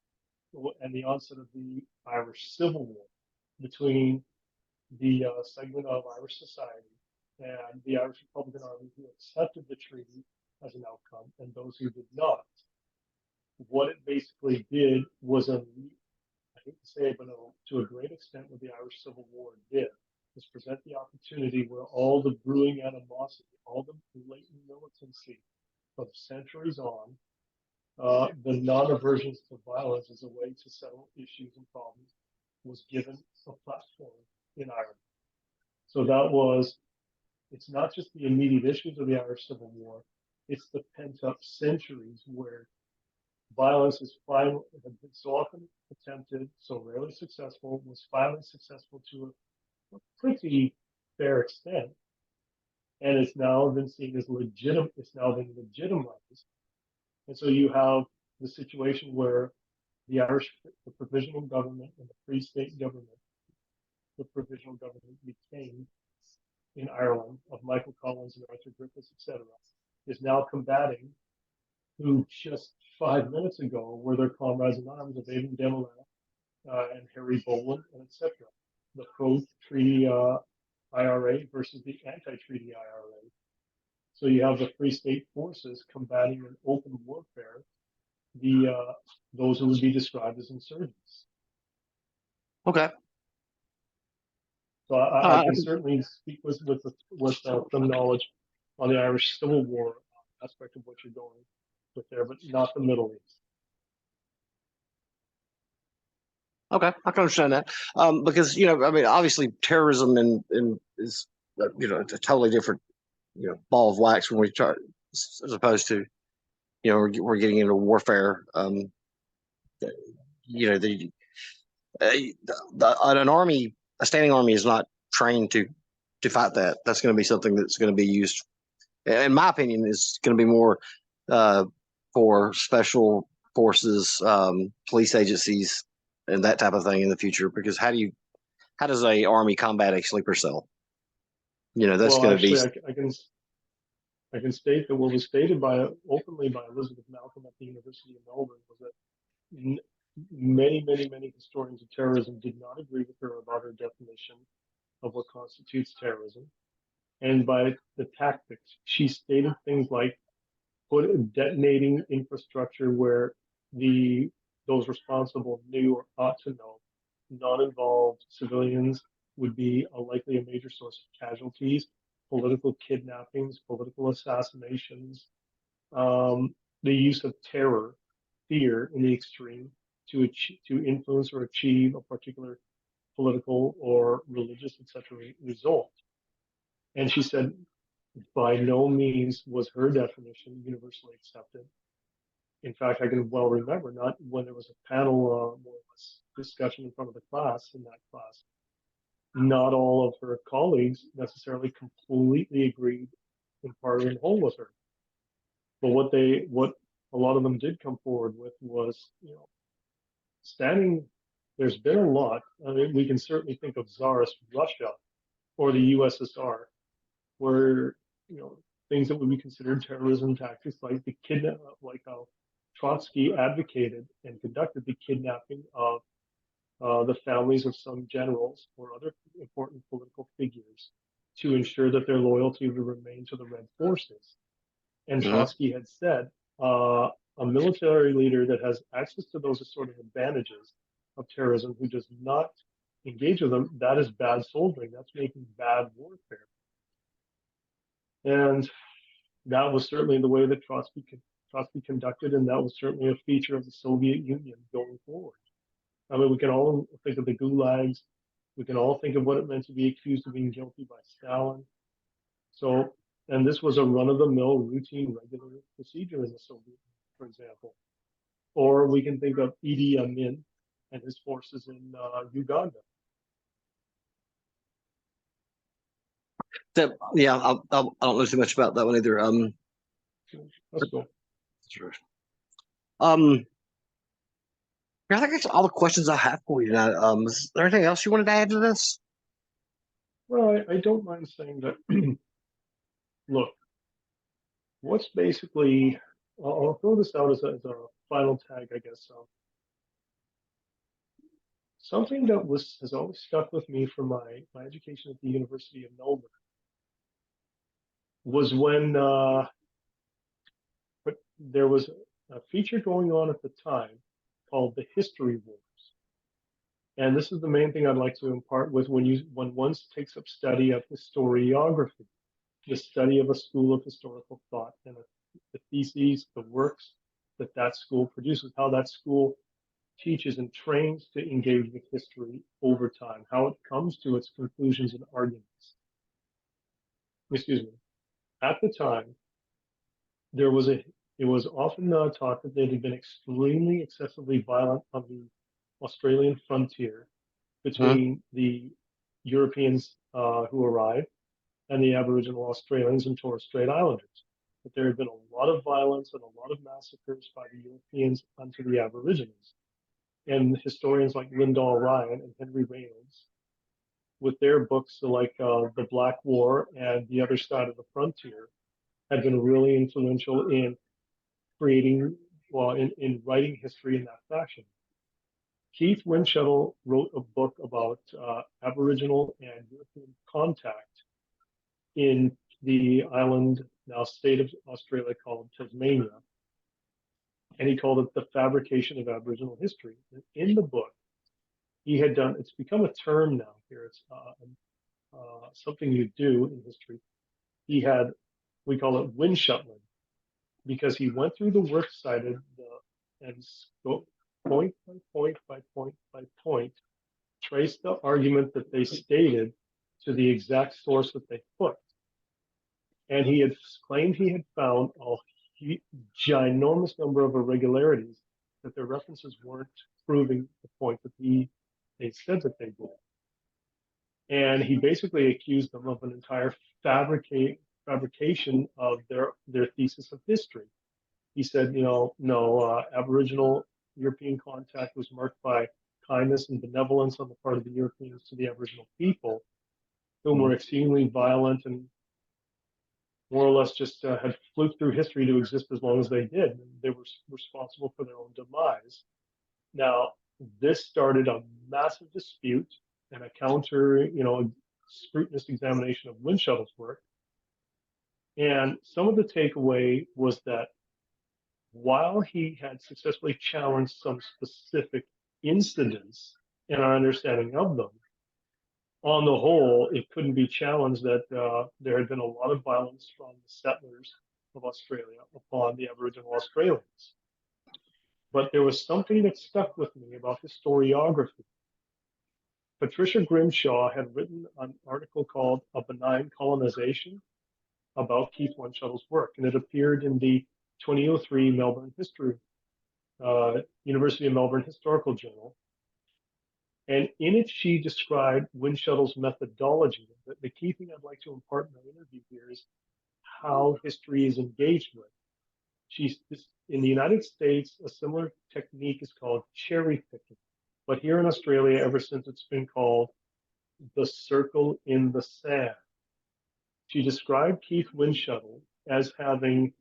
and the onset of the Irish Civil War between the segment of Irish society and the Irish Republican Army who accepted the treaty as an outcome and those who did not. What it basically did was, I hate to say it, but to a great extent, what the Irish Civil War did was present the opportunity where all the brewing animosity, all the blatant militancy of centuries on, the non-aversions to violence as a way to settle issues and problems was given a platform in Ireland. So it's not just the immediate issues of the Irish Civil War, it's the pent up centuries where violence had been so often attempted, so rarely successful, was finally successful to a pretty fair extent, and it's now been seen as legitimate, it's now been legitimized. And so you have the situation where the provisional government and the Free State government, the provisional government became in Ireland of Michael Collins and Arthur Griffiths, etc., is now combating who just 5 minutes ago were their comrades in arms of Aidan Demoulin and Harry Boland, and etc. The pro-treaty IRA versus the anti-treaty IRA. So you have the Free State forces combating in open warfare those who would be described as insurgents. Okay. So I can certainly speak with some knowledge on the Irish Civil War aspect of what you're going with there, but not the Middle East. Okay, I can understand that because I mean, obviously, terrorism is a totally different ball of wax when we try, as opposed to we're getting into warfare. The an army, a standing army, is not trained to fight that. That's going to be something that's going to be used, in my opinion, is going to be more for special forces, police agencies, and that type of thing in the future. Because how does a army combat a sleeper cell? That's Well, going to be. actually, I can state that what was stated openly by Elizabeth Malcolm at the University of Melbourne was that many historians of terrorism did not agree with her about her definition of what constitutes terrorism. And by the tactics, she stated things like detonating infrastructure where those responsible knew or ought to know non-involved civilians would be likely a major source of casualties, political kidnappings, political assassinations, the use of terror, fear in the extreme to influence or achieve a particular political or religious, etc. result. And she said, by no means was her definition universally accepted. In fact, I can well remember not when there was a panel, more or less discussion in front of the class in that class. Not all of her colleagues necessarily completely agreed in part and whole with her. But what a lot of them did come forward with was, standing. There's been a lot. I mean, we can certainly think of Tsarist Russia or the USSR, where things that would be considered terrorism tactics, like the kidnap, like how Trotsky advocated and conducted the kidnapping of the families of some generals or other important political figures to ensure that their loyalty would remain to the Red Forces. And Mhm. Trotsky had said, a military leader that has access to those sort of advantages of terrorism who does not engage with them, that is bad soldiering. That's making bad warfare. And that was certainly the way that Trotsky conducted, and that was certainly a feature of the Soviet Union going forward. I mean, we can all think of the gulags. We can all think of what it meant to be accused of being guilty by Stalin. So, and this was a run-of-the-mill, routine, regular procedure in the Soviet Union, for example. Or we can think of Idi Amin and his forces in Uganda. Yeah, I don't know too much about that one either. Let's go. Um, yeah, I think that's all the questions I have for you now. Is there anything else you wanted to add to this? Well, I don't mind saying that. Look, what's basically, I'll throw this out as a final tag, I guess. Something that has always stuck with me from my education at the University of Melbourne was when there was a feature going on at the time called the History Wars. And this is the main thing I'd like to impart with when one takes up study of historiography, the study of a school of historical thought and the theses, the works that that school produces, how that school teaches and trains to engage with history over time, how it comes to its conclusions and arguments. Excuse me. At the time, there was a it was often taught that they had been extremely excessively violent on the Australian frontier Hmm. between the Europeans who arrived and the Aboriginal Australians and Torres Strait Islanders. That there had been a lot of violence and a lot of massacres by the Europeans onto the Aborigines. And historians like Lyndall Ryan and Henry Reynolds, with their books like The Black War and The Other Side of the Frontier, had been really influential in creating, well, in writing history in that fashion. Keith Windschuttle wrote a book about Aboriginal and European contact in the island, now state of Australia, called Tasmania. And he called it The Fabrication of Aboriginal History. And in the book, he had done, it's become a term now here, it's something you do in history. He had, we call it windshuttling, because he went through the works cited and spoke point by point by point by point, traced the argument that they stated to the exact source that they put. And he had claimed he had found a ginormous number of irregularities, that their references weren't proving the point that they said that they did. And he basically accused them of an entire fabrication of their thesis of history. He said, no, Aboriginal European contact was marked by kindness and benevolence on the part of the Europeans to the Aboriginal people, whom were exceedingly violent and more or less just had fluked through history to exist as long as they did. They were responsible for their own demise. Now, this started a massive dispute and a scrutinous examination of Windschuttle's work. And some of the takeaway was that while he had successfully challenged some specific incidents in our understanding of them, on the whole, it couldn't be challenged that there had been a lot of violence from the settlers of Australia upon the Aboriginal Australians. But there was something that stuck with me about historiography. Patricia Grimshaw had written an article called A Benign Colonization about Keith Winshuttle's work, and it appeared in the 2003 Melbourne History, University of Melbourne Historical Journal. And in it, she described Winshuttle's methodology. The key thing I'd like to impart in my interview here is how history is engaged with. In the United States, a similar technique is called cherry picking. But here in Australia, ever since it's been called the circle in the sand. She described Keith Windshuttle as having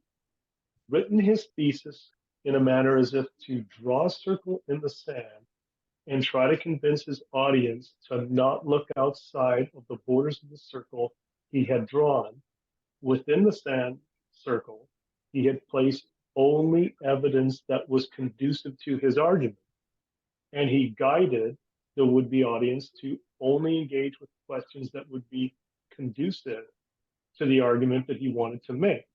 written his thesis in a manner as if to draw a circle in the sand and try to convince his audience to not look outside of the borders of the circle he had drawn. Within the sand circle, he had placed only evidence that was conducive to his argument. And he guided the would-be audience to only engage with questions that would be conducive to the argument that he wanted to make.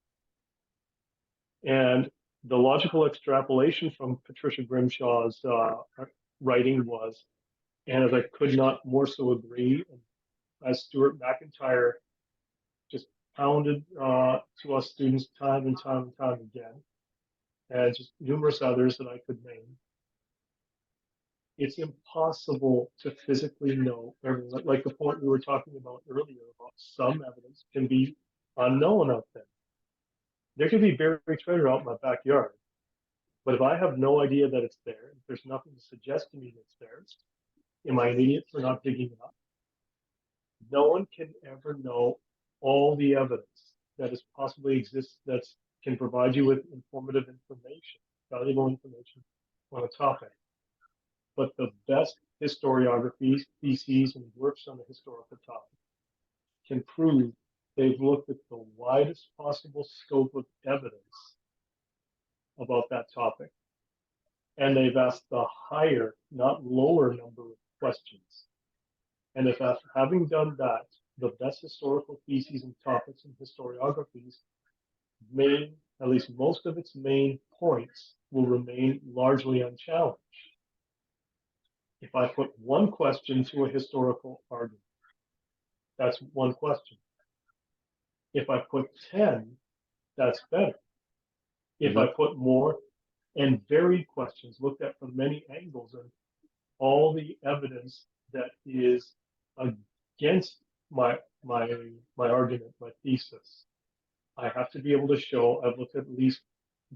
And the logical extrapolation from Patricia Grimshaw's writing was, and as I could not more so agree, as Stuart McIntyre just pounded to us students time and time and time again, and just numerous others that I could name, it's impossible to physically know everything. Like the point we were talking about earlier about some evidence can be unknown out there. There could be buried treasure out in my backyard, but if I have no idea that it's there, if there's nothing to suggest to me that it's there, am I an idiot for not digging it up? No one can ever know all the evidence that is possibly exists that can provide you with informative information, valuable information on a topic. But the best historiographies, theses, and works on the historical topic can prove they've looked at the widest possible scope of evidence about that topic. And they've asked the higher, not lower number of questions. And if after having done that, the best historical theses and topics and historiographies at least most of its main points will remain largely unchallenged. If I put one question to a historical argument, that's one question. If I put 10, that's better. If I put more and varied questions looked at from many angles and all the evidence that is against my argument, my thesis, I have to be able to show I've looked at least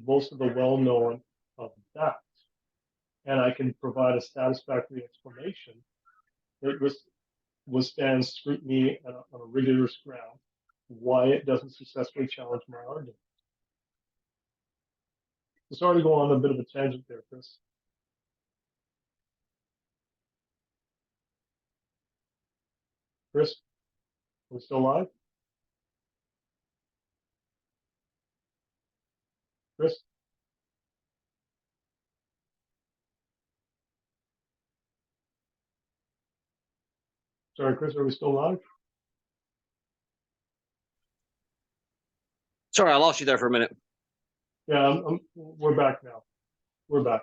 most of the well-known of that. And I can provide a satisfactory explanation that withstands scrutiny on a rigorous ground, why it doesn't successfully challenge my argument. Sorry to go on a bit of a tangent there, Chris. Chris, are we still live? Chris? Sorry, Chris, are we still live? Sorry, I lost you there for a minute. Yeah, we're back now. We're back.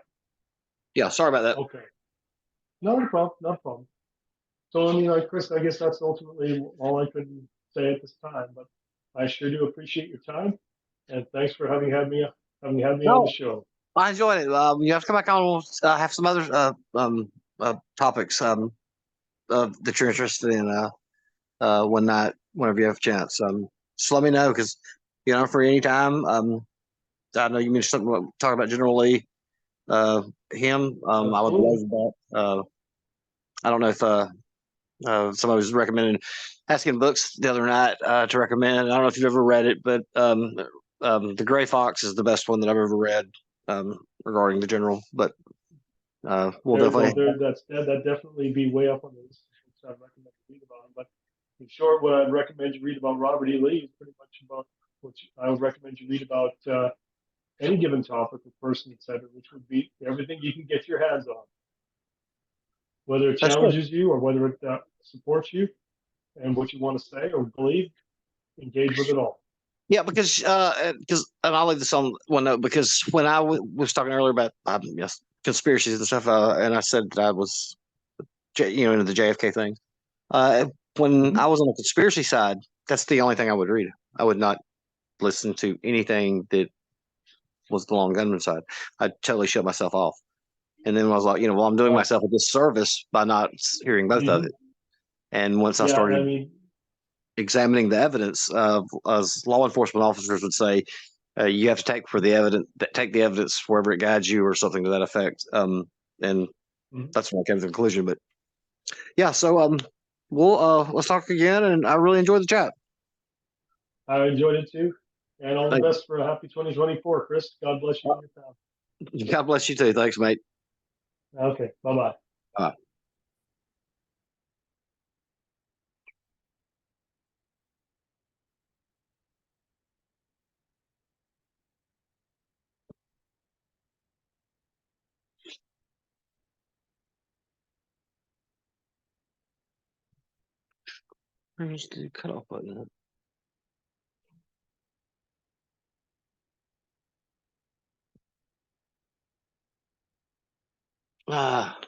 Yeah, sorry about that. Okay. Not a problem, not a problem. So, I mean, like, Chris, I guess that's ultimately all I could say at this time, but I sure do appreciate your time, and thanks for having had me on the show. I enjoyed it. You have to come back on. We'll have some other topics that you're interested in one night, whenever you have a chance. Just let me know because I'm free anytime. I know you mentioned something about talking about General Lee. I would love that. I don't know if somebody was recommending asking books the other night to recommend. I don't know if you've ever read it, but The Gray Fox is the best one that I've ever read regarding the general. But we'll definitely that definitely be way up on the list. I'd recommend you read about him. But in short, what I'd recommend you read about Robert E. Lee is pretty much about which I would recommend you read about any given topic or person, etc., which would be everything you can get your hands on, whether it challenges you or whether it supports you and what you want to say or believe. Engage with it all. Yeah, because and I'll leave this on one note because when was talking earlier about yes, conspiracies and stuff, and I said that I was into the JFK thing. When Mhm. I was on the conspiracy side, that's the only thing I would read. I would not listen to anything that was the long gunman side. I'd totally shut myself off. And then I was like, well, I'm doing Right. myself a disservice by not hearing both of Hmm. it. And once I Yeah, I started mean, examining the evidence, as law enforcement officers would say, you have to take the evidence wherever it guides you, or something to that effect. And mhm. that's when I came to the conclusion. But yeah, so we'll let's talk again, and I really enjoyed the chat. I enjoyed it too. And all the Thank best for a happy 2024, Chris. God bless you and your family. you. God bless you too. Thanks, mate. Okay, bye bye. Bye. Where's the cutoff button? Ah.